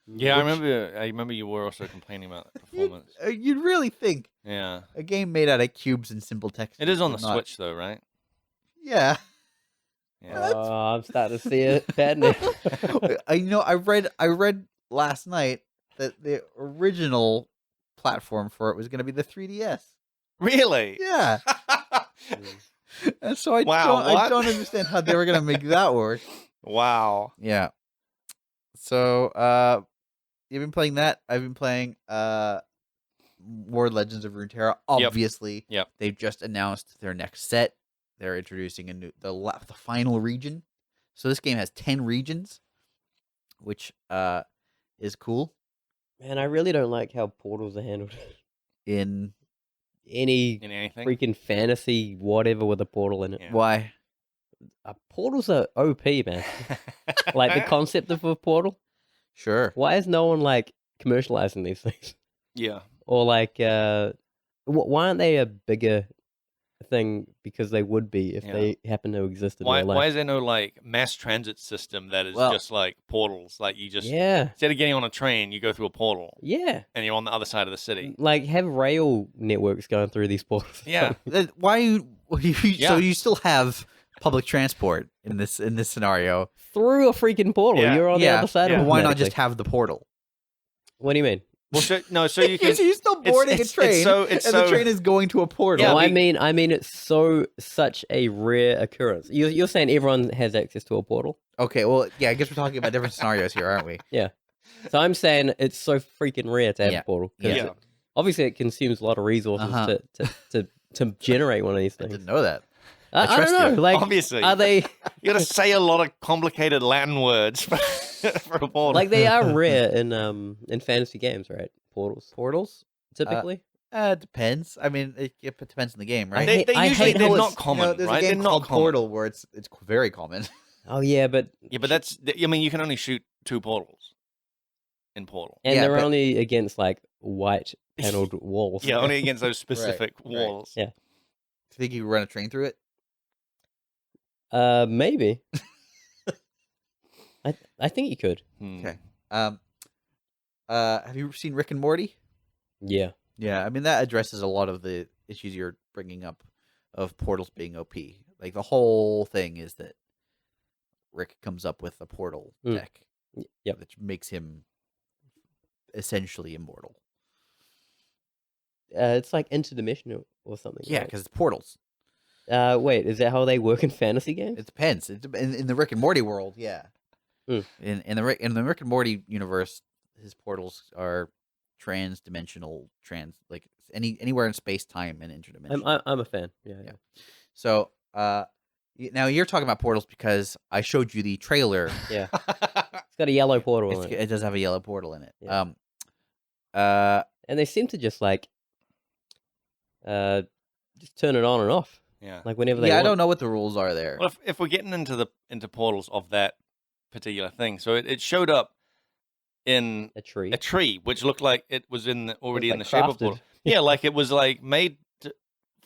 Yeah, Which- I remember you were also complaining about the performance. You'd really think Yeah. a game made out of cubes and simple text. It is on the would not- Switch though, right? Yeah. Yeah. Oh, I'm starting to see it bad now. I know. I read last night that the original platform for it was going to be the 3DS. Really? Yeah. And so I Wow, don't understand how they were going to make that work. Wow. Yeah. So you've been playing that. I've been playing more Legends of Runeterra. Obviously, Yep. they've just announced their next set. They're introducing a new the final region. So this game has 10 regions, which is cool. Man, I really don't like how portals are handled. In Any anything. freaking fantasy whatever with a portal in it. Yeah. why? Portals are OP, man. Like the concept of a portal. Sure. Why is no one like commercializing these things? Yeah. Or like, why aren't they a bigger thing? Because they would be if Yeah. they happen to exist in Why real life. why is there no like mass transit system that is Well- just like portals? Like you just Yeah, instead of getting on a train, you go through a portal yeah. and you're on the other side of the city. Like have rail networks going through these portals. Yeah. Why you Yeah. so you still have public transport in this scenario? Through a freaking portal. Yeah. You're on the other side Yeah. of it. Why not just have the portal? What do you mean? Well, so you can. You're still boarding it's a train, so- the train is going to a portal. Yeah, No, I I mean it's such a rare occurrence. You're saying everyone has access to a portal? Okay, well, yeah, I guess we're talking about different scenarios here, aren't we? So I'm saying it's so freaking rare to have Yeah. a portal. 'Cause Yeah. obviously it consumes a lot of resources Uh-huh. to generate one of these I things. didn't know that. I don't trust know. you. Like, Obviously. are they You got to say a lot of complicated Latin words for a portal. like they are rare in fantasy games, right? Portals Portals? typically. It depends. I mean, it depends on the game, right? They I usually hate they're how not it's- common, there's right? a game They're not called common. Portal where it's very common. Oh yeah, but Yeah, but that's. I mean, you can only shoot 2 portals in Portal. and Yeah, they're but- only against like white paneled walls. Yeah, only against those specific right. walls. Yeah. Do you think you could run a train through it? Maybe. I think you could. Hmm. Okay. Have you seen Rick and Morty? Yeah. Yeah, I mean that addresses a lot of the issues you're bringing up of portals being OP. Like the whole thing is that Rick comes up with a portal Mm. deck, Yep. which makes him essentially immortal. It's like interdimensional or something. Yeah, right? because it's portals. Wait, is that how they work in fantasy games? It depends. In the Rick and Morty world, yeah. Mm. In the Rick and Morty universe, his portals are trans-dimensional, like anywhere in space, time, and interdimensional. I'm a fan. Yeah. So, now you're talking about portals because I showed you the trailer. Yeah. It's got a yellow portal in it. It does have a yellow portal in it. Yeah. And they seem to just like just turn it on and off. Yeah. Like whenever they yeah, I want. don't know what the rules are there. Well, if we're getting into portals of that particular thing, so it showed up in A tree. a tree, which looked like it was already in like the shape of crafted. portal. Yeah, like it was like made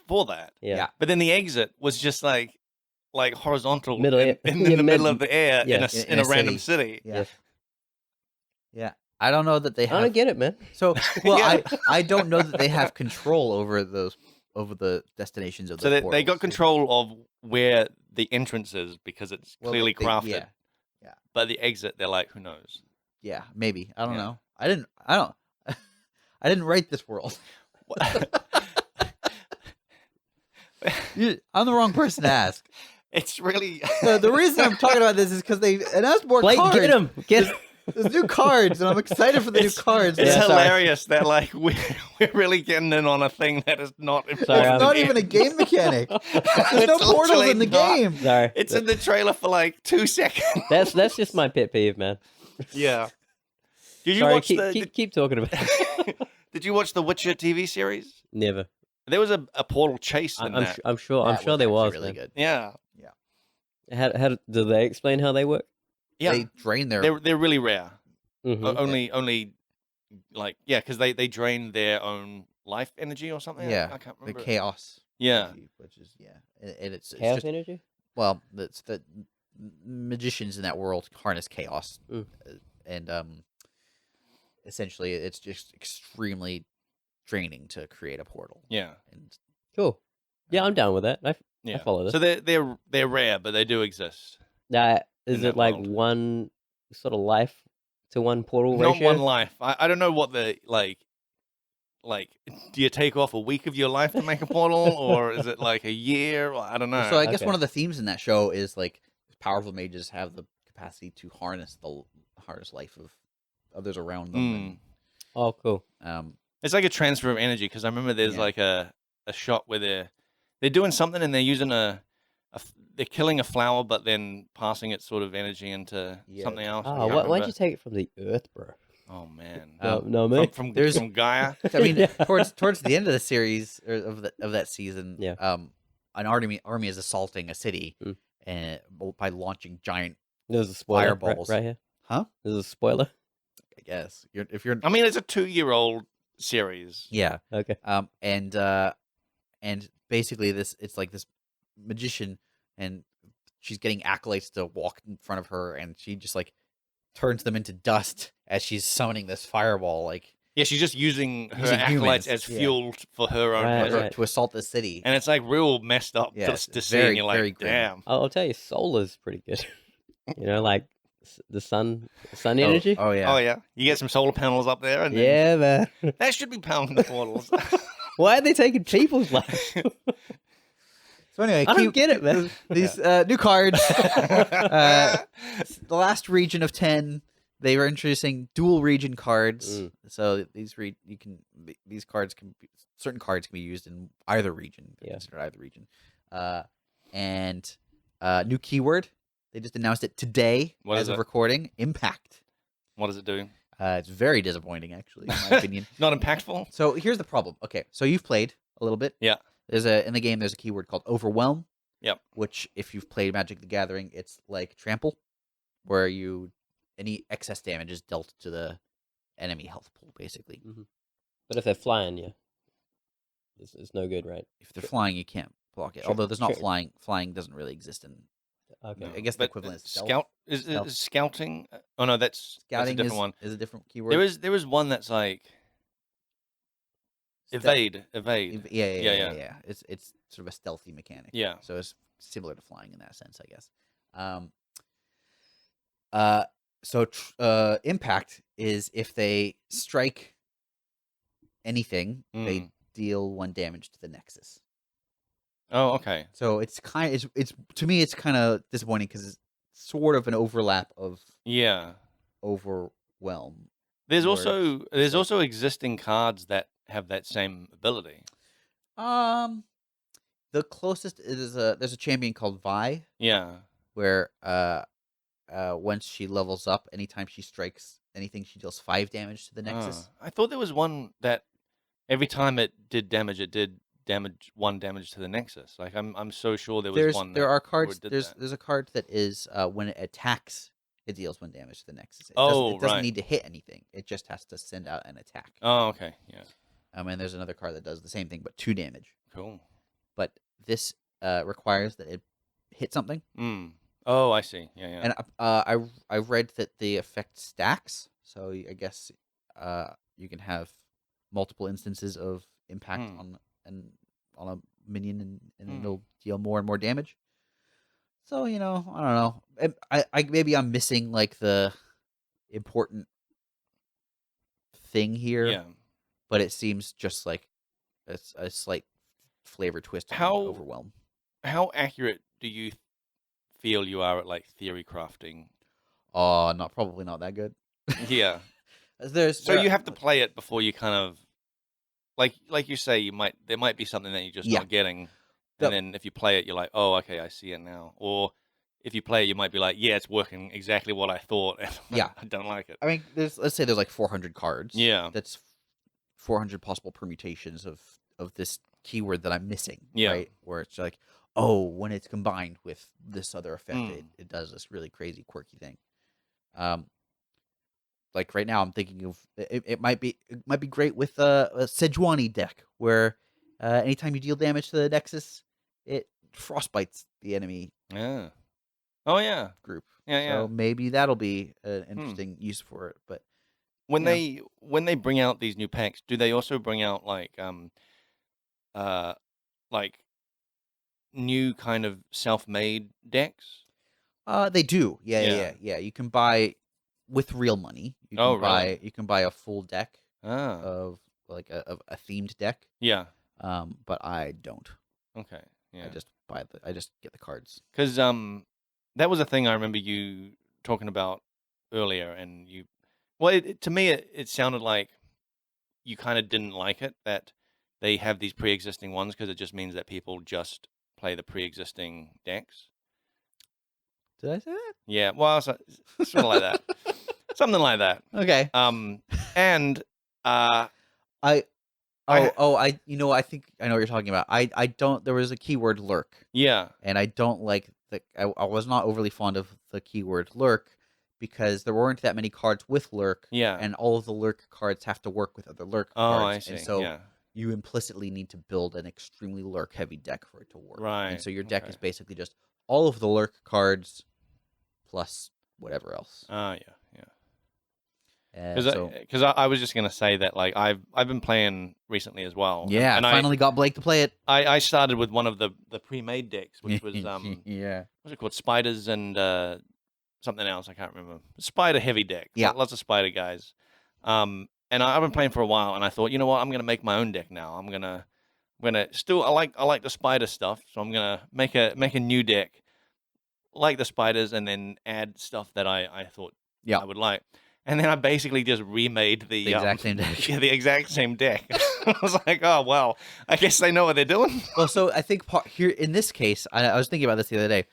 for that. Yeah. Yeah. But then the exit was just like horizontal Middle in, air. in Yeah, the middle of the air yeah. in a random city. city. Yeah. Yes. Yeah. I don't know that they I have. don't get it, man. So, well, Yeah. I don't know that they have control over the destinations of So those they got portals. control of where the entrance is because it's Well, clearly crafted. Yeah. But the exit, they're like, who knows? Yeah, maybe. I don't Yeah. know. I didn't write this world. I'm the wrong person to ask. It's really The reason I'm talking about this is because they announced more Blake, cards. get him. Get him. There's new cards, and I'm excited for the new cards. It's Yeah, sorry. hilarious that like we're really getting in on a thing that is not Sorry, important. It's not yet. even a game mechanic. There's no It's portals in the literally game. Sorry. It's in the trailer for like 2 seconds. That's just my pet peeve, man. Yeah. Did you Sorry, watch keep talking about it. Did you watch the Witcher TV series? Never. There was a portal chase in I'm that. I'm sure That there actually was. really man. good. Yeah. How do they explain how they work? Yeah. They drain their. They're really rare. Mhm. Only like because they drain their own life energy or something. Yeah, I can't the remember. chaos. Yeah. energy, which is and it's Chaos just, energy. well, that's the magicians in that world harness chaos, Mm. and essentially it's just extremely draining to create a portal. Yeah. And Cool. Yeah, I'm down with that. I Yeah. follow this. So they're rare, but they do exist. Is in it that like world. one sort of life to one portal Not ratio? one life. I don't know what the like. Do you take off a week of your life to make a portal, or is it like a year? Or, I don't know. so I guess okay. one of the themes in that show is like powerful mages have the capacity to harness life of others around them. Oh, cool. And, It's like a transfer of energy because I remember there's Yeah. like a shot where they're doing something and they're using they're killing a flower but then passing its sort of energy into Yeah. something else. I Oh, can't why'd you remember. take it from the Earth, bro? Oh man, No, me. from there's- from Gaia. I mean, Yeah. towards the end of the series or of that season, Yeah. an army is assaulting a city, Mm. and by launching giant There's a spoiler fireballs. right here. Huh? There's a spoiler. I guess if you're I mean, it's a 2-year-old series. yeah. Okay. And basically it's like this magician, and she's getting acolytes to walk in front of her, and she just like turns them into dust as she's summoning this fireball, like Yeah, she's just using her Using acolytes humans, as yeah. fuel for her own Right, project. right. to assault the city. And it's like real messed up Yeah, to it's see, very- and you're very like, grim. damn. I'll tell you, solar's pretty good. You know, like the sun energy. Oh yeah. Oh yeah, you get some solar panels up there, and then Yeah, man. that should be powering the portals. Why are they taking people's lives? So anyway, I don't get it, man. these new cards. The last region of 10, they were introducing dual region cards. Mm. So these cards certain cards can be used in either region. They're Yeah. considered either region. And new keyword. They just announced it today What as is of it? recording. Impact. What does it do? It's very disappointing, actually, in my opinion. Not impactful. So here's the problem. Okay, so you've played a little bit. Yeah. In the game there's a keyword called overwhelm. Yep. Which, if you've played Magic the Gathering, it's like trample, where any excess damage is dealt to the enemy health pool, basically. But if they're flying, yeah, it's no good, right? If they're flying, you can't block it. Sure, Although there's not sure. flying. Flying doesn't really exist in Okay. I guess the But equivalent is scout is Stealth. scouting. Oh no, that's scouting. a different one. Is a different keyword. There is one that's like evade. Yeah. It's sort of a stealthy mechanic. Yeah. So it's similar to flying in that sense, I guess. Impact is if they strike anything, they deal 1 damage to the nexus. Oh, okay. So it's to me it's kind of disappointing because it's sort of an overlap of Yeah. overwhelm. There's Where also it's like- also existing cards that have that same ability. The closest is there's a champion called Vi, Yeah. where once she levels up, anytime she strikes anything, she deals 5 damage to the nexus. I thought there was one that every time it did 1 damage to the nexus. Like I'm so sure there was one. There are where cards. it did There's that. there's a card that is when it attacks, it deals 1 damage to the nexus. It doesn't right. need to hit anything. It just has to send out an attack. Oh, okay. Yeah. And there's another card that does the same thing but 2 damage. Cool. But this requires that it hit something. Oh, I see. Yeah. And I read that the effect stacks, so I guess you can have multiple instances of impact on a minion, and it'll deal more and more damage. So I don't know. I maybe I'm missing like the important thing here. Yeah. But it seems just like a slight flavor twist on overwhelm. How accurate do you feel you are at like theory crafting? Oh, probably not that good. Yeah. So you have to play it before you kind of like you say there might be something that you're just not getting, and then if you play it, you're like, oh, okay, I see it now. Or if you play it, you might be like, yeah, it's working exactly what I thought. And I don't like it. I mean, let's say there's like 400 cards. Yeah. That's 400 possible permutations of this keyword that I'm missing. Yeah. Right. Where it's like, oh, when it's combined with this other effect, it does this really crazy, quirky thing. Like right now, I'm thinking of it might be great with a Sejuani deck where anytime you deal damage to the Nexus, it frostbites the enemy. Yeah. Oh yeah. Group. Yeah. So maybe that'll be an interesting use for it. But when they bring out these new packs, do they also bring out like new kind of self-made decks? They do. Yeah. You can buy with real money. You can really? You can buy a full deck Ah. of like a themed deck. Yeah. But I don't. Okay. Yeah. I just get the cards. Because that was a thing I remember you talking about earlier, and to me it sounded like you kind of didn't like it that they have these pre-existing ones because it just means that people just play the pre-existing decks. Did I say that? Yeah, well, sort of like that, something like that. Okay. And I you know, I think I know what you're talking about. I don't. There was a keyword lurk, yeah, and I don't like the. I was not overly fond of the keyword lurk because there weren't that many cards with lurk, yeah. and all of the lurk cards have to work with other lurk Oh, cards, I see. and so Yeah, you implicitly need to build an extremely lurk heavy deck for it to work. right. And so your deck okay. is basically just all of the lurk cards plus whatever else. Oh, yeah, yeah. So Because I was just gonna say that like I've been playing recently as well. yeah, and finally got Blake to play it. I started with one of the pre-made decks, which was yeah. what's it called? Spiders and something else. I can't remember. Spider heavy deck. Yeah. Lots of spider guys. And I've been playing for a while, and I thought, you know what, I'm gonna make my own deck now. I'm gonna still I like the spider stuff, so I'm gonna make a new deck like the spiders, and then add stuff that I thought I would like. And then I basically just remade the exact same deck. Yeah, the exact same deck. I was like, oh well, I guess they know what they're doing. Well, so I think here in this case, I was thinking about this the other day.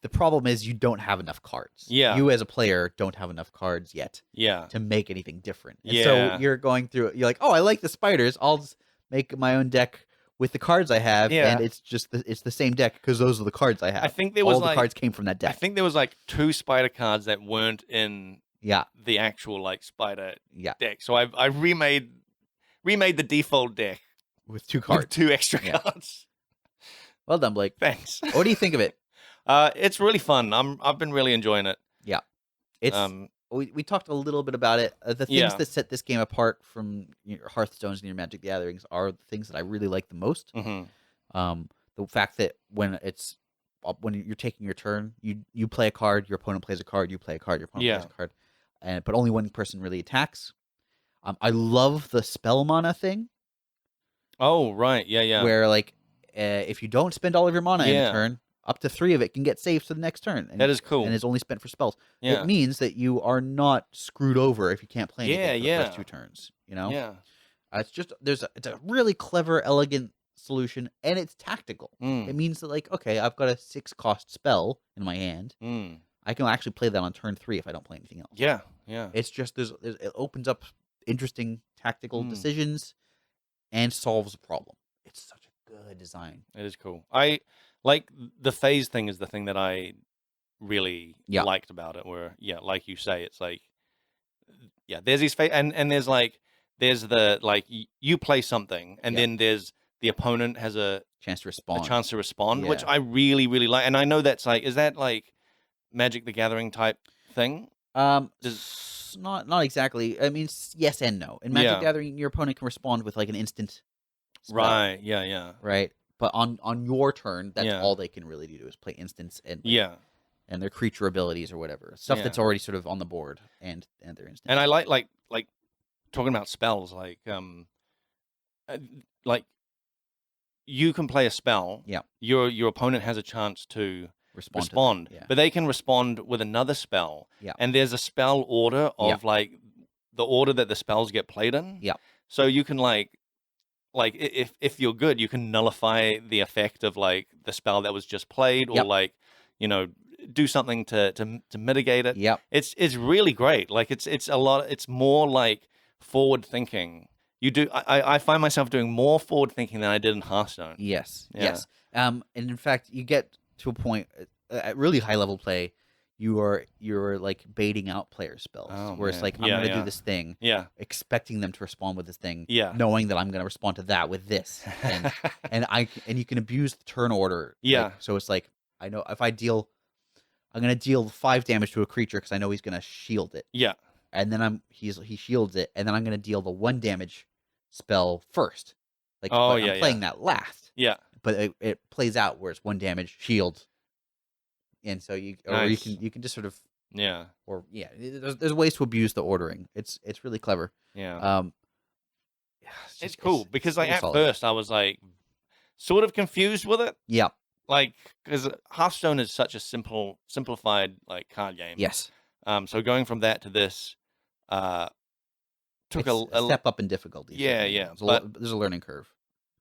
The problem is you don't have enough cards. Yeah. You as a player don't have enough cards yet. Yeah. To make anything different. And Yeah. so you're going through. You're like, oh, I like the spiders. I'll just make my own deck with the cards I have, and it's just it's the same deck because those are the cards I have. I think there was all the cards came from that deck. I think there was like 2 spider cards that weren't in Yeah. the actual like spider Yeah. deck. So I remade the default deck With 2 cards. with 2 extra Yeah. cards. Well done, Blake. Thanks. What do you think of it? It's really fun. I've been really enjoying it. Yeah. It's we talked a little bit about it. The things that set this game apart from your Hearthstones and your Magic the Gatherings are the things that I really like the most. Mm-hmm. The fact that when you're taking your turn, you play a card, your opponent plays a card, you play a card, your opponent plays a card, but only one person really attacks. I love the spell mana thing. Oh right, yeah. Where like if you don't spend all of your mana in a turn, up to 3 of it can get saved to the next turn. And, that is cool. And is only spent for spells. Yeah. It means that you are not screwed over if you can't play anything for the first 2 turns. You know? Yeah. It's a really clever, elegant solution, and it's tactical. It means that like, okay, I've got a 6 cost spell in my hand. I can actually play that on turn 3 if I don't play anything else. Yeah. It's just it opens up interesting tactical decisions and solves a problem. It's such a good design. It is cool. I like the phase thing is the thing that I really liked about it. Where like you say, it's like there's these phase and there's the like you play something and then there's the opponent has a chance to respond, which I really really like. And I know that's like, is that like Magic the Gathering type thing? Not exactly. I mean, yes and no. In Magic Gathering, your opponent can respond with like an instant spell. Right. Yeah. Right. But on your turn, that's all they can really do is play instants and and their creature abilities or whatever stuff that's already sort of on the board and their instants. And I like talking about spells like you can play a spell. Yeah. Your opponent has a chance to respond, but they can respond with another spell. Yeah. And there's a spell order of like the order that the spells get played in. Yeah. So you can like if you're good, you can nullify the effect of like the spell that was just played, or like, you know, do something to mitigate it. Yeah. It's really great. Like it's a lot. It's more like forward thinking. I find myself doing more forward thinking than I did in Hearthstone. Yes. Yeah. Yes. And in fact, you get to a point at really high level play. You're like baiting out player spells, where it's like, I'm going to do this thing, expecting them to respond with this thing, knowing that I'm going to respond to that with this, and and you can abuse the turn order. So it's like, I know if I'm going to deal 5 damage to a creature because I know he's going to shield it. Yeah, and then he shields it, and then I'm going to deal the 1 damage spell first. Like, I'm playing that last. Yeah, but it plays out where it's 1 damage shield. And so you can just sort of there's ways to abuse the ordering. It's really clever. Yeah. It's cool because like at first I was like sort of confused with it. Yeah. Like, because Hearthstone is such a simplified like card game. Yes. So going from that to this, took It's a step up in difficulty. Yeah, certainly. yeah, There's a learning curve.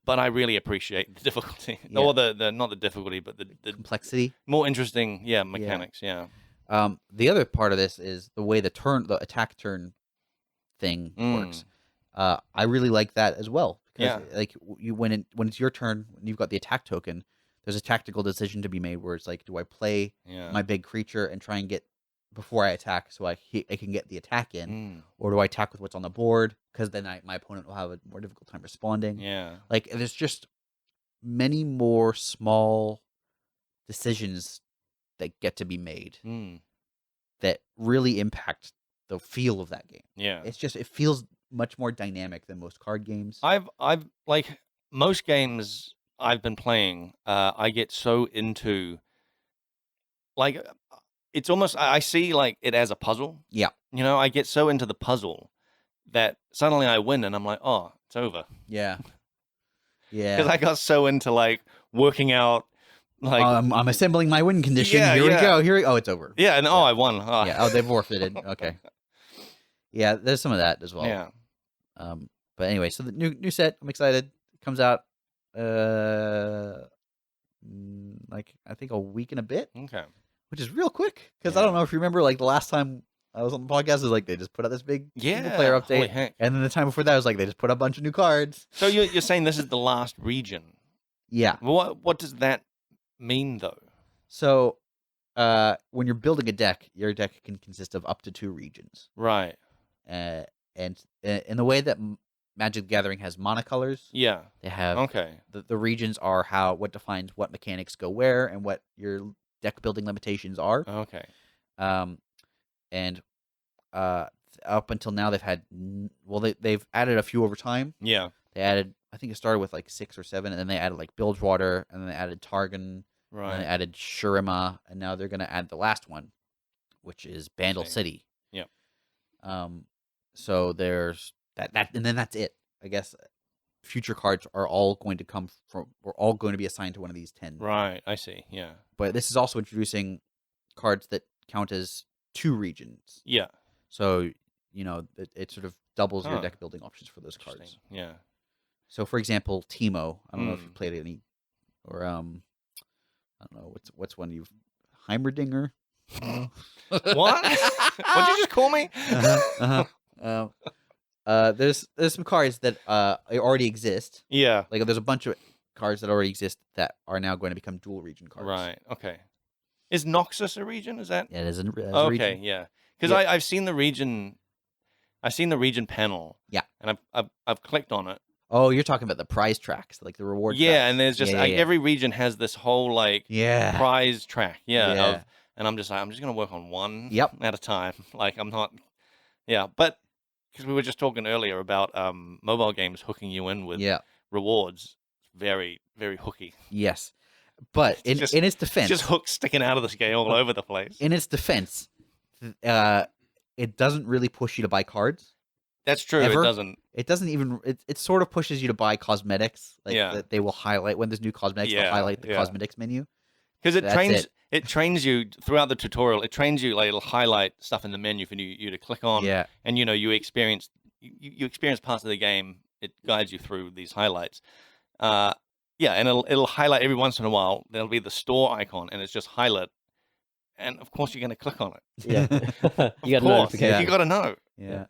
but I really appreciate the difficulty, Yeah. or the not the difficulty, but the Complexity. more interesting, mechanics. Yeah. The other part of this is the way the attack turn thing works. I really like that as well because like when it's your turn, when you've got the attack token, there's a tactical decision to be made where it's like, do I play my big creature and try and get before I attack so I can get the attack in, or do I attack with what's on the board because then my opponent will have a more difficult time responding. Yeah. Like there's just many more small decisions that get to be made that really impact the feel of that game. Yeah. It feels much more dynamic than most card games. I've like most games I've been playing, I get so into like it's almost I see like it as a puzzle. Yeah. I get so into the puzzle that suddenly I win and I'm like, oh, it's over. Yeah. Yeah. Because I got so into like working out like I'm assembling my win condition. Yeah, Here we go. Oh, it's over. Yeah, and I won. Oh. Yeah. Oh, they've forfeited. Okay. Yeah, there's some of that as well. Yeah. But anyway, so the new set, I'm excited. It comes out like I think a week and a bit. Okay. Which is real quick because I don't know if you remember, like the last time I was on the podcast, it was like they just put out this big single player update, holy heck. and then the time before that was like they just put out a bunch of new cards. So you're saying this is the last region? Yeah. What does that mean though? So when you're building a deck, your deck can consist of up to 2 regions. Right. And in the way that Magic the Gathering has monocolors, Yeah. they have Okay. the regions are what defines what mechanics go where and what your deck building limitations are. Okay. And up until now they've had they've added a few over time. Yeah. They added, I think it started with like 6 or 7, and then they added like Bilgewater, and then they added Targon, Right. and they added Shurima, and now they're gonna add the last one, which is Bandle City. Yep. So there's that, and then that's it. I guess future cards are all going to come from. We're all going to be assigned to one of these 10. Right. I see. Yeah. But this is also introducing cards that count as 2 regions. Yeah. So it sort of doubles your deck building options for those cards. Interesting. Yeah. So for example, Teemo. I don't know if you played any, or I don't know what's one you've Heimerdinger. What? What'd you just call me? There's some cards that already exist. Yeah. Like there's a bunch of cards that already exist that are now going to become dual region cards. Right. Okay. Is Noxus a region? Is that? Yeah, it is a Okay. region. Yeah. Because I've seen the region. I've seen the region panel. Yeah. And I've clicked on it. Oh, you're talking about the prize tracks, like the reward. Yeah, tracks. and there's just every region has this whole like prize track. Yeah. And I'm just gonna work on one at a time. Like I'm not. Yeah, but because we were just talking earlier about mobile games hooking you in with rewards, very very hooky. Yes, but in its defense, just hooks sticking out of the scale all over the place. In its defense, it doesn't really push you to buy cards. That's true. Ever. It doesn't. It doesn't even. It sort of pushes you to buy cosmetics. Like that they will highlight when there's new cosmetics. They'll highlight the cosmetics menu. Because it trains you throughout the tutorial. It trains you, like it'll highlight stuff in the menu for you to click on. Yeah. And you experience parts of the game. It guides you through these highlights. And it'll highlight every once in a while. There'll be the store icon, and it's just highlight. And of course, you're going to click on it. Yeah. You got a notification. You got to know. Yeah.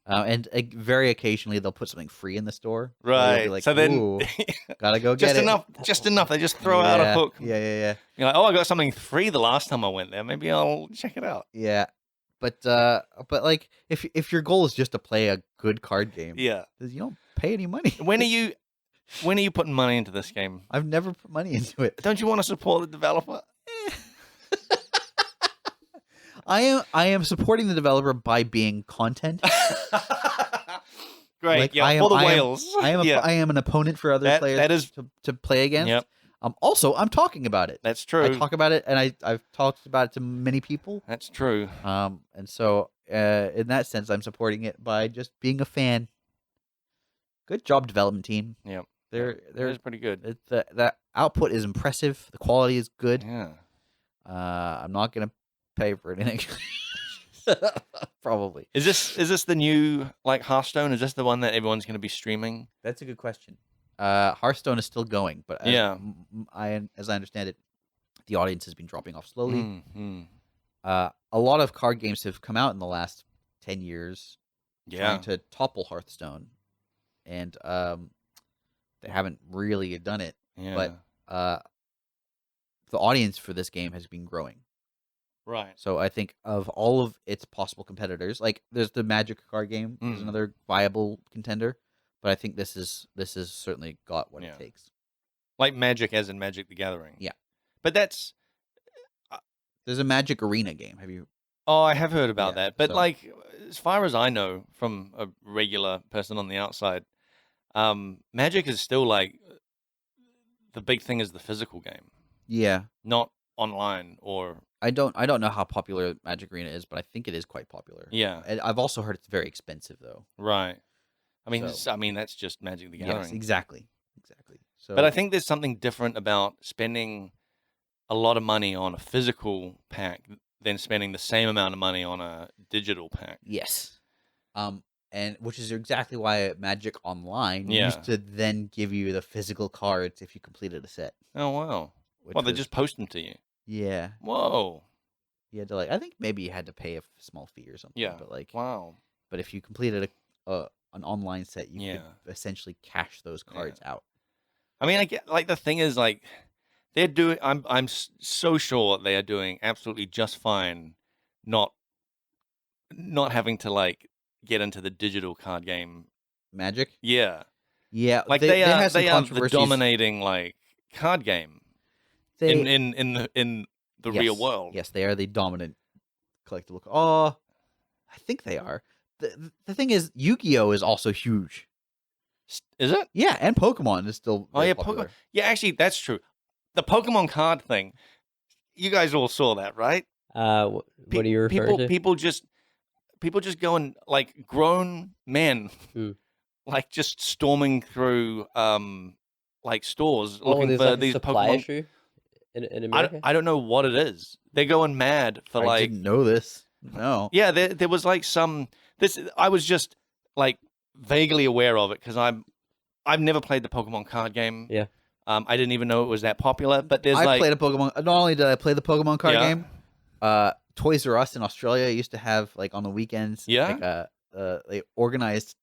And very occasionally they'll put something free in the store. Right. Like, so then gotta go get it. Just enough. They just throw out a hook. Yeah. You're like, oh, I got something free the last time I went there. Maybe I'll check it out. Yeah. But like if your goal is just to play a good card game, you don't pay any money. When are you putting money into this game? I've never put money into it. Don't you want to support the developer? I am supporting the developer by being content. Great, like, for the whales. I am an opponent for other players to play against. Yep. Also, I'm talking about it. That's true. I talk about it, and I've talked about it to many people. That's true. And so in that sense, I'm supporting it by just being a fan. Good job, development team. Yep. They're pretty good. The output is impressive. The quality is good. Yeah. I'm not gonna pay for anything. Probably. Is this the new like Hearthstone? Is this the one that everyone's going to be streaming? That's a good question. Hearthstone is still going, but as I understand it, the audience has been dropping off slowly. Mm-hmm. A lot of card games have come out in the last 10 years trying to topple Hearthstone, and they haven't really done it. Yeah. But the audience for this game has been growing. Right. So I think of all of its possible competitors, like there's the Magic card game, there's another viable contender, but I think this is certainly got what it takes. Like Magic, as in Magic the Gathering. Yeah. But that's there's a Magic Arena game. Have you? Oh, I have heard about that. But like, as far as I know, from a regular person on the outside, Magic is still like the big thing is the physical game. Yeah. Not online or. I don't know how popular Magic Arena is, but I think it is quite popular. Yeah. And I've also heard it's very expensive though. Right. I mean, that's just Magic the Gathering. Yes, exactly. So, but I think there's something different about spending a lot of money on a physical pack than spending the same amount of money on a digital pack. Yes. And which is exactly why Magic Online used to then give you the physical cards if you completed a set. Oh wow! Well, they just post them to you. Yeah. Whoa. You had to I think maybe you had to pay a small fee or something. Yeah. But wow. But if you completed an online set, you could essentially cash those cards out. I mean, I get the thing is like they're doing. I'm so sure they are doing absolutely just fine, not having to like get into the digital card game. Magic. Yeah. Yeah. Like they are the dominating like card game in the real world. Yes, they are the dominant collectible. Oh, I think they are. The thing is, Yu-Gi-Oh is also huge. Is it? Yeah, and Pokemon is still popular. Pokemon. Yeah, actually, that's true. The Pokemon card thing, you guys all saw that, right? What are you referring to? People just going like grown men, like just storming through like stores looking for these supply Pokemon. Issue in America. I don't know what it is. They're going mad for I didn't know this. No. Yeah, there was like some. I was just like vaguely aware of it because I've never played the Pokemon card game. Yeah. I didn't even know it was that popular. But there's I played a Pokemon. Not only did I play the Pokemon card game, Toys R Us in Australia used to have like on the weekends. Yeah. Like they organized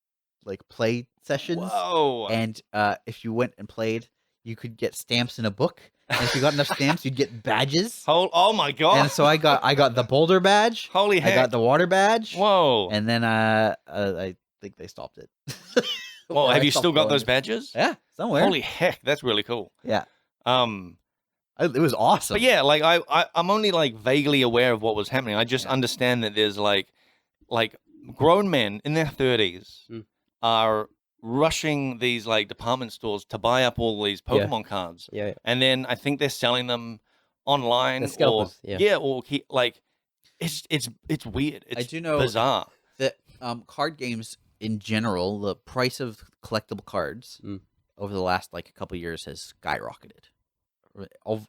like play sessions. Whoa. And if you went and played, you could get stamps in a book. And if you got enough stamps, you'd get badges. Oh my god! And so I got the Boulder badge. Holy heck! I got the Water badge. Whoa! And then I think they stopped it. Well, have you still got those badges? Yeah, somewhere. Holy heck, that's really cool. Yeah. It was awesome. But yeah, like I'm only like vaguely aware of what was happening. I just understand that there's like grown men in their 30s are rushing these like department stores to buy up all these Pokemon cards. Yeah. And then I think they're selling them online. The scalpers, or like it's weird. It's I do know bizarre that card games in general, the price of collectible cards over the last like a couple of years has skyrocketed.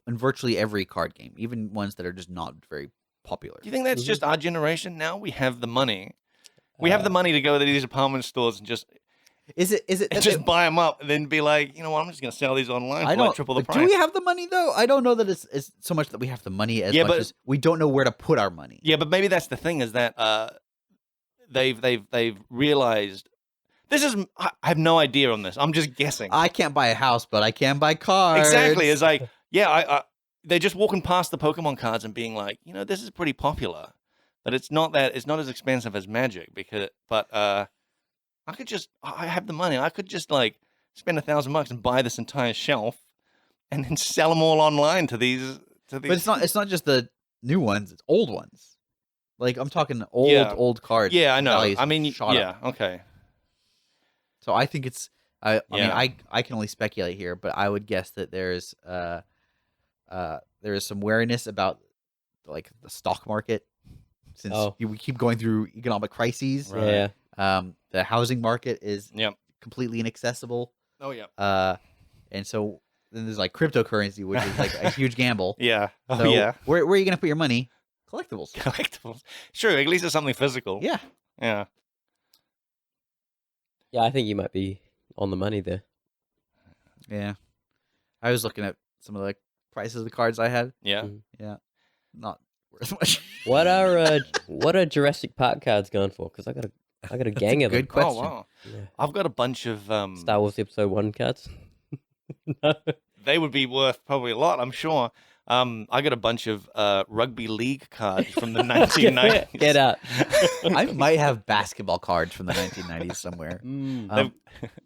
In virtually every card game, even ones that are just not very popular. Do you think that's just our generation now? We have the money. We have the money to go to these department stores and just just buy them up and then be like, you know what, I'm just going to sell these online for like triple the price. Do we have the money though? I don't know that it's so much that we have the money as much as we don't know where to put our money. Yeah, but maybe that's the thing is that they've realized this is. I have no idea on this. I'm just guessing. I can't buy a house, but I can buy cards. Exactly. It's like, they're just walking past the Pokemon cards and being like, you know, this is pretty popular, but it's not as expensive as Magic I have the money. I could just like spend $1,000 and buy this entire shelf, and then sell them all online to these. But it's not just the new ones; it's old ones. Like I'm talking old cards. Yeah, I know. I mean, up. Okay. So I think it's. I mean, I can only speculate here, but I would guess that there is some wariness about like the stock market, since we keep going through economic crises. Right. Yeah. The housing market is completely inaccessible. Oh yeah. And so then there's like cryptocurrency, which is like a huge gamble. Yeah. Oh so yeah. Where are you gonna put your money? Collectibles. Collectibles. Sure, at least it's something physical. Yeah. Yeah. Yeah, I think you might be on the money there. Yeah. I was looking at some of the prices of the cards I had. Yeah. Mm. Yeah. Not worth much. What are Jurassic Park cards going for? Because I got a gang of them. Good question. Oh, wow. Yeah. I've got a bunch of Star Wars Episode 1 cards. No. they would be worth probably a lot, I'm sure. I got a bunch of rugby league cards from the 1990s. Get out. I might have basketball cards from the 1990s somewhere.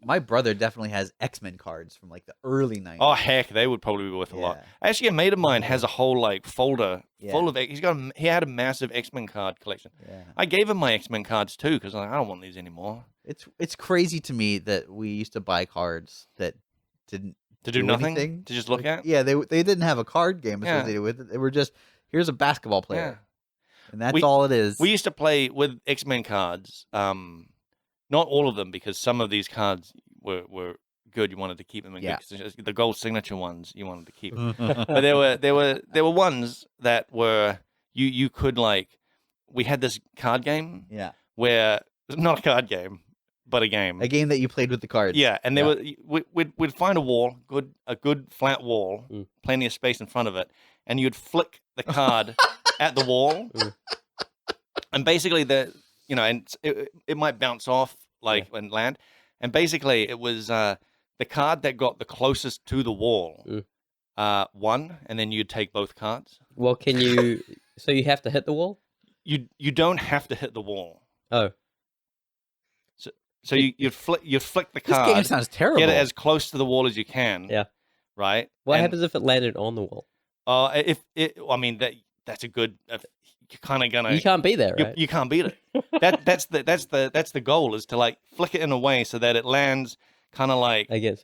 My brother definitely has X-Men cards from like the early 90s. Oh heck, they would probably be worth a lot. Actually, a mate of mine has a whole like folder full of. He had a massive X-Men card collection. Yeah. I gave him my X-Men cards too because I don't want these anymore. It's crazy to me that we used to buy cards that didn't To do nothing? anything. To just look at? Yeah, they didn't have a card game associated Yeah. with it. They were just, here's a basketball player. Yeah. And that's all it is. We used to play with X-Men cards. Not all of them because some of these cards were good. You wanted to keep them in good condition. The gold signature ones you wanted to keep. But there were ones that were you could like. We had this card game. Yeah. Where not a card game, but a game. A game that you played with the cards. Yeah, and there we'd find a wall, a good flat wall, plenty of space in front of it, and you'd flick the card at the wall, and basically and it might bounce off and land, and basically it was the card that got the closest to the wall won, and then you'd take both cards. Well, can you? So you have to hit the wall? You don't have to hit the wall. Oh. So you'd flick the card. This game sounds terrible. Get it as close to the wall as you can. Yeah. Right. What happens if it landed on the wall? That's a good. You're kind of gonna. You can't be there, right? You can't beat it. That's the goal is to like flick it in a way so that it lands kind of like against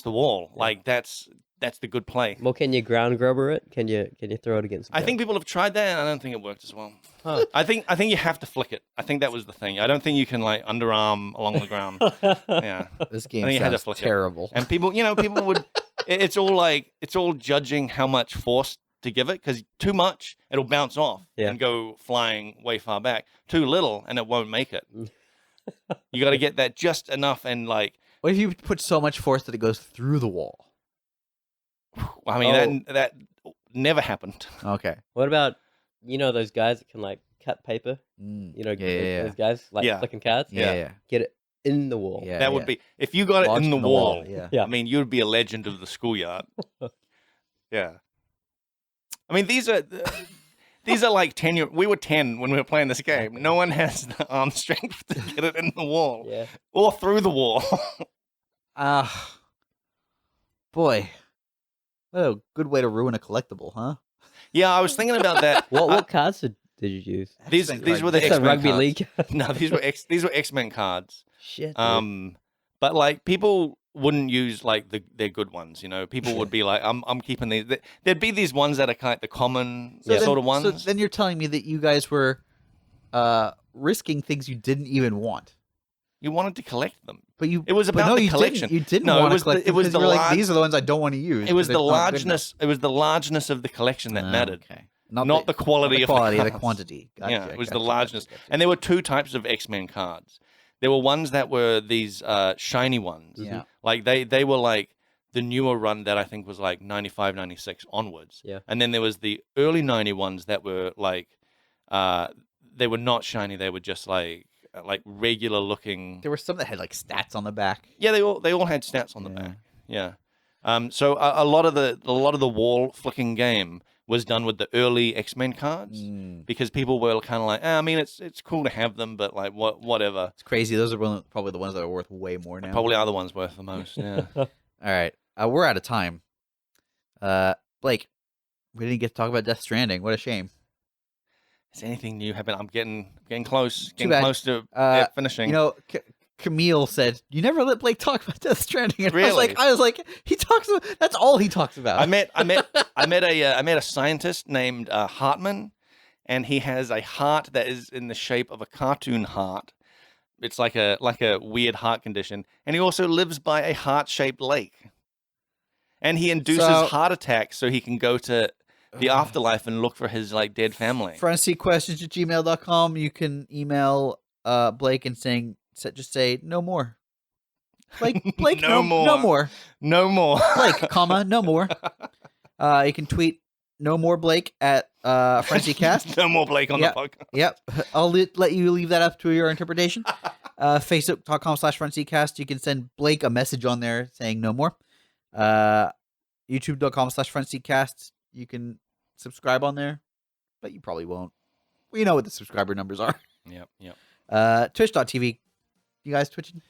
the wall. Yeah. Like that's the good play. Well, can you ground grubber it? Can you throw it against the I think people have tried that, and I don't think it worked as well. Huh. I think you have to flick it. I think that was the thing. I don't think you can like underarm along the ground. Yeah, this game sounds terrible. And people would. It's all judging how much force to give it, because too much it'll bounce off and go flying way far back. Too little and it won't make it. You got to get that just enough, and like. What if you put so much force that it goes through the wall? I mean, that never happened. Okay. What about those guys that can like cut paper? Those guys like flicking cards. Yeah. Get it in the wall. Yeah, that would be if you got Lodged it in the wall. Yeah. I mean, you'd be a legend of the schoolyard. Yeah. I mean, these are like 10. We were 10 when we were playing this game. No one has the arm strength to get it in the wall or through the wall. Boy. What a good way to ruin a collectible, huh? Yeah, I was thinking about that. What cards did you use? These were the X-Men rugby cards. league. No, these were X-Men cards. Shit. But like people wouldn't use like their good ones. People would be like, I'm keeping these. There'd be these ones that are kind of the common sort of ones. So then you're telling me that you guys were risking things you didn't even want. You wanted to collect them. But it was about the collection. You didn't want to collect them. It was these are the ones I don't want to use. It was the largeness. It was the largeness of the collection that mattered. Okay. Not the quality of the cards. The quantity. Gotcha, yeah, it was the largeness. And there were two types of X-Men cards. There were ones that were these shiny ones. Yeah. Like they were like the newer run that I think was like 95, 96 onwards. Yeah. And then there was the early 90 ones that were like they were not shiny. They were just like regular looking. There were some that had like stats on the back. Yeah, they all had stats on the back. Yeah. So a lot of the wall flicking game was done with the early X-Men cards because people were kind of like, I mean, it's cool to have them, but like whatever. It's crazy. Those are probably the ones that are worth way more now. Probably are the ones worth the most. Yeah. All right, we're out of time. Blake, we didn't get to talk about Death Stranding. What a shame. Has anything new happened? I'm getting close. Too bad. Close to it finishing. Camille said, "You never let Blake talk about Death Stranding." And Really? I was like, he talks about. That's all he talks about. I met a scientist named Hartman, and he has a heart that is in the shape of a cartoon heart. It's like a weird heart condition, and he also lives by a heart-shaped lake. And he induces heart attacks so he can go to the afterlife and look for his like dead family. frontseatquestions@gmail.com. You can email Blake and just say no more. Blake, No more. no more. No more. Blake, comma, no more. You can tweet no more Blake at FrontSeatCast. No more Blake on the podcast. Yep. I'll let you leave that up to your interpretation. Facebook.com/FrontSeatCast. You can send Blake a message on there saying no more. YouTube.com/FrontSeatCast. You can subscribe on there, but you probably won't. We know what the subscriber numbers are. Yep. Twitch.tv. You guys twitching?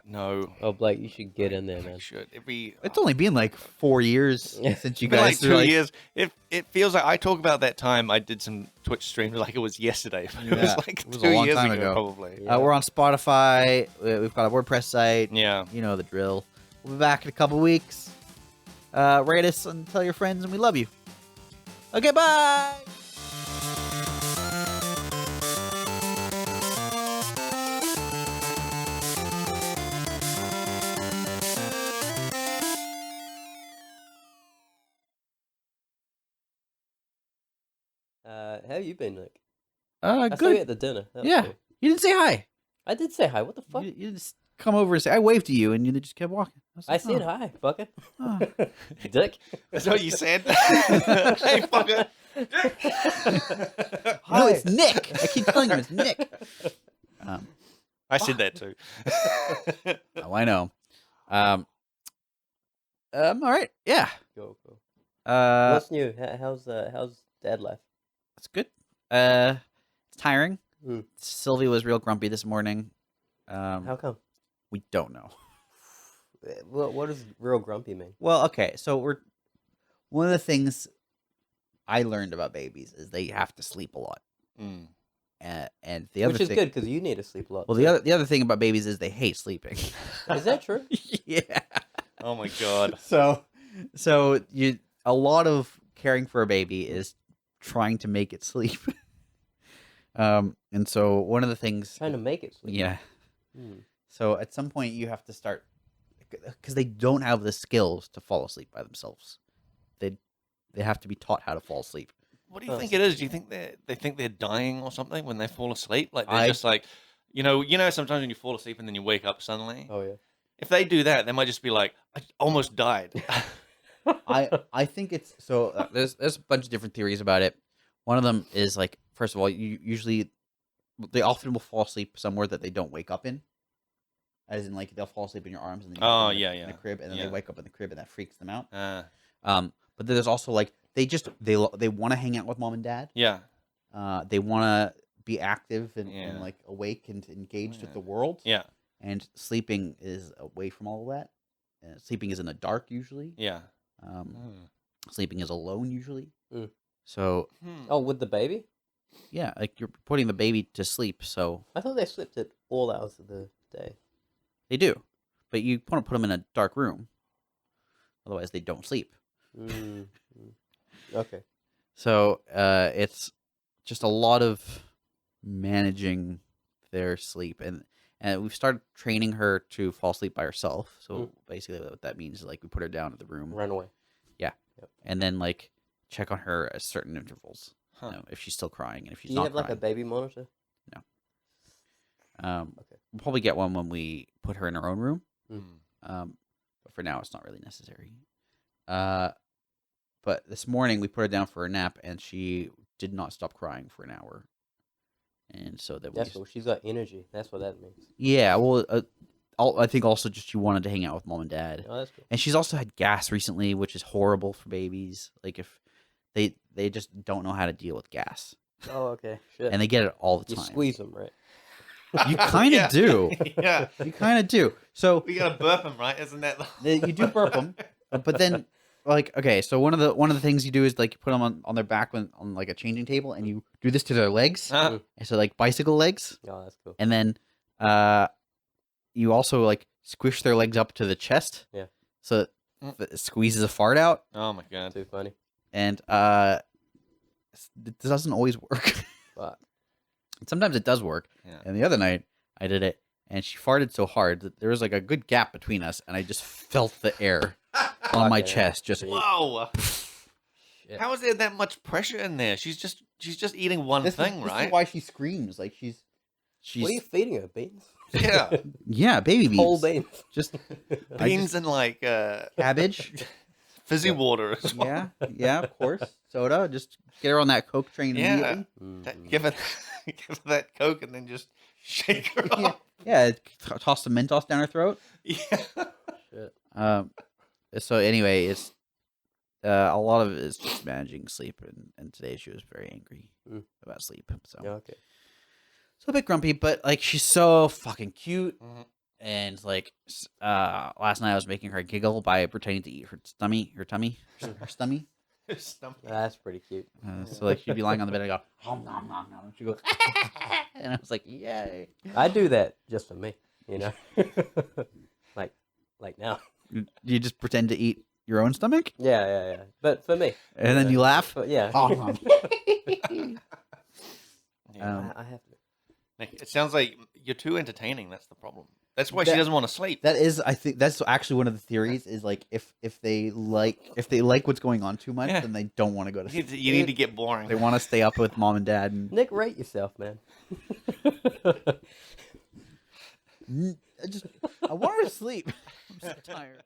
No. Oh, Blake, you should get in there, man. I should. It's only been like 4 years since you been guys. like 2 years. It feels like I talk about that time I did some Twitch streams like it was yesterday. But it was like it was 2 a long years time ago, ago. probably. Yeah. We're on Spotify. We've got a WordPress site. Yeah. You know the drill. We'll be back in a couple weeks. Rate us and tell your friends, and we love you. Okay, bye. How have you been, Nick? I saw you Good. at the dinner. That was Yeah. cool. You didn't say hi. I did say hi. What the fuck? You just come over and say, I waved to you, and you just kept walking. was I like, said "Oh, hi, fucker. oh." Dick. That's what you said. Hey, fucker. No, it's Nick. I keep telling him it's Nick. I said that too. Oh, I know. All right. Yeah. Cool, cool. Uh, What's new? How's dad life? It's good. It's tiring. Hmm. Sylvie was real grumpy this morning. How come? We don't know. What does real grumpy mean? Well, okay. So one of the things I learned about babies is they have to sleep a lot. Mm. And the other Which is thing, good because you need to sleep a lot. well, too. the other thing about babies is they hate sleeping. Is that true? Yeah. Oh my god. So a lot of caring for a baby is trying to make it sleep. And so one of the things, Trying to make it sleep. yeah. Hmm. So at some point you have to start, because they don't have the skills to fall asleep by themselves. They have to be taught how to fall asleep. What do you think it is? Do you think they think they're dying or something when they fall asleep? Like they're I- just like, you know, sometimes when you fall asleep and then you wake up suddenly. Oh yeah. If they do that, they might just be like, I almost died. I think it's so. There's a bunch of different theories about it. One of them is like, first of all, they often will fall asleep somewhere that they don't wake up in. As in, like, they'll fall asleep in your arms and then you wake up in the crib, and then they wake up in the crib and that freaks them out. But then there's also like they want to hang out with mom and dad. Yeah. They want to be active and Yeah. like awake and engaged Yeah. with the world. Yeah. And sleeping is away from all of that. Sleeping is in the dark usually. Yeah. Sleeping is alone usually. Mm. So Oh, with the baby? yeah, like you're putting the baby to sleep, so I thought they slept at all hours of the day. they do. But you want to put them in a dark room, otherwise they don't sleep. Mm. Okay. So it's just a lot of managing their sleep, and we've started training her to fall asleep by herself. So basically, what that means is like we put her down at the room, Run away. and then like check on her at certain intervals. Huh. You know, if she's still crying, and if she's Do you not have like a crying. baby monitor? Okay. We'll probably get one when we put her in her own room. Mm. But for now, it's not really necessary. But this morning we put her down for a nap, and she did not stop crying for an hour. And so that That's cool. She's got energy. That's what that means. yeah. Well, I think also just she wanted to hang out with mom and dad, Oh, that's cool. and she's also had gas recently, which is horrible for babies. Like if they just don't know how to deal with gas, Oh, okay. Shit. and they get it all the You time. squeeze them, right? You kind of Yeah. do. Yeah. You kind of do. So We gotta burp them, right? Isn't that you do burp them, but then like okay, so one of the things you do is like you put them on their back on like a changing table, and you do this to their legs, and so like bicycle legs, Oh, that's cool. and then you also like squish their legs up to the chest, Yeah. so that it squeezes a fart out, Oh my god. Too funny. and it doesn't always work. Fuck. Sometimes it does work, Yeah. and the other night I did it, and she farted so hard that there was like a good gap between us, and I just felt the air on my Okay. chest, just Whoa. shit. How is there that much pressure in there? She's just eating one thing, this right? is why she screams. Like she's What are you feeding her? Beans? Yeah, baby beans. Whole beans. Just beans and like cabbage. fizzy water as well. Yeah, of course. Soda. Just get her on that Coke train immediately. Give her that Coke and then just shake her up. Yeah. Toss some Mentos down her throat. Yeah. Shit. So anyway, it's a lot of it is just managing sleep, and today she was very angry about sleep. So Okay. So a bit grumpy, but like she's so fucking cute. Mhm. And like last night I was making her giggle by pretending to eat her tummy. Her stomach. stomach. That's pretty cute. So like she'd be lying on the bed and I go, nom, nom, nom, nom. And she'd go, and I was like, yay. I do that just for me, you know. like now. You just pretend to eat your own stomach? Yeah. But for me. And then you laugh? But yeah. Yeah. I have to. Nick, it sounds like you're too entertaining. That's the problem. That's why she doesn't want to sleep. That is, I think that's actually one of the theories is like if they like what's going on too much, then they don't want to go to sleep. You need to get boring. They want to stay up with mom and dad. And Nick, rate yourself, man. I want her to sleep. I'm so tired.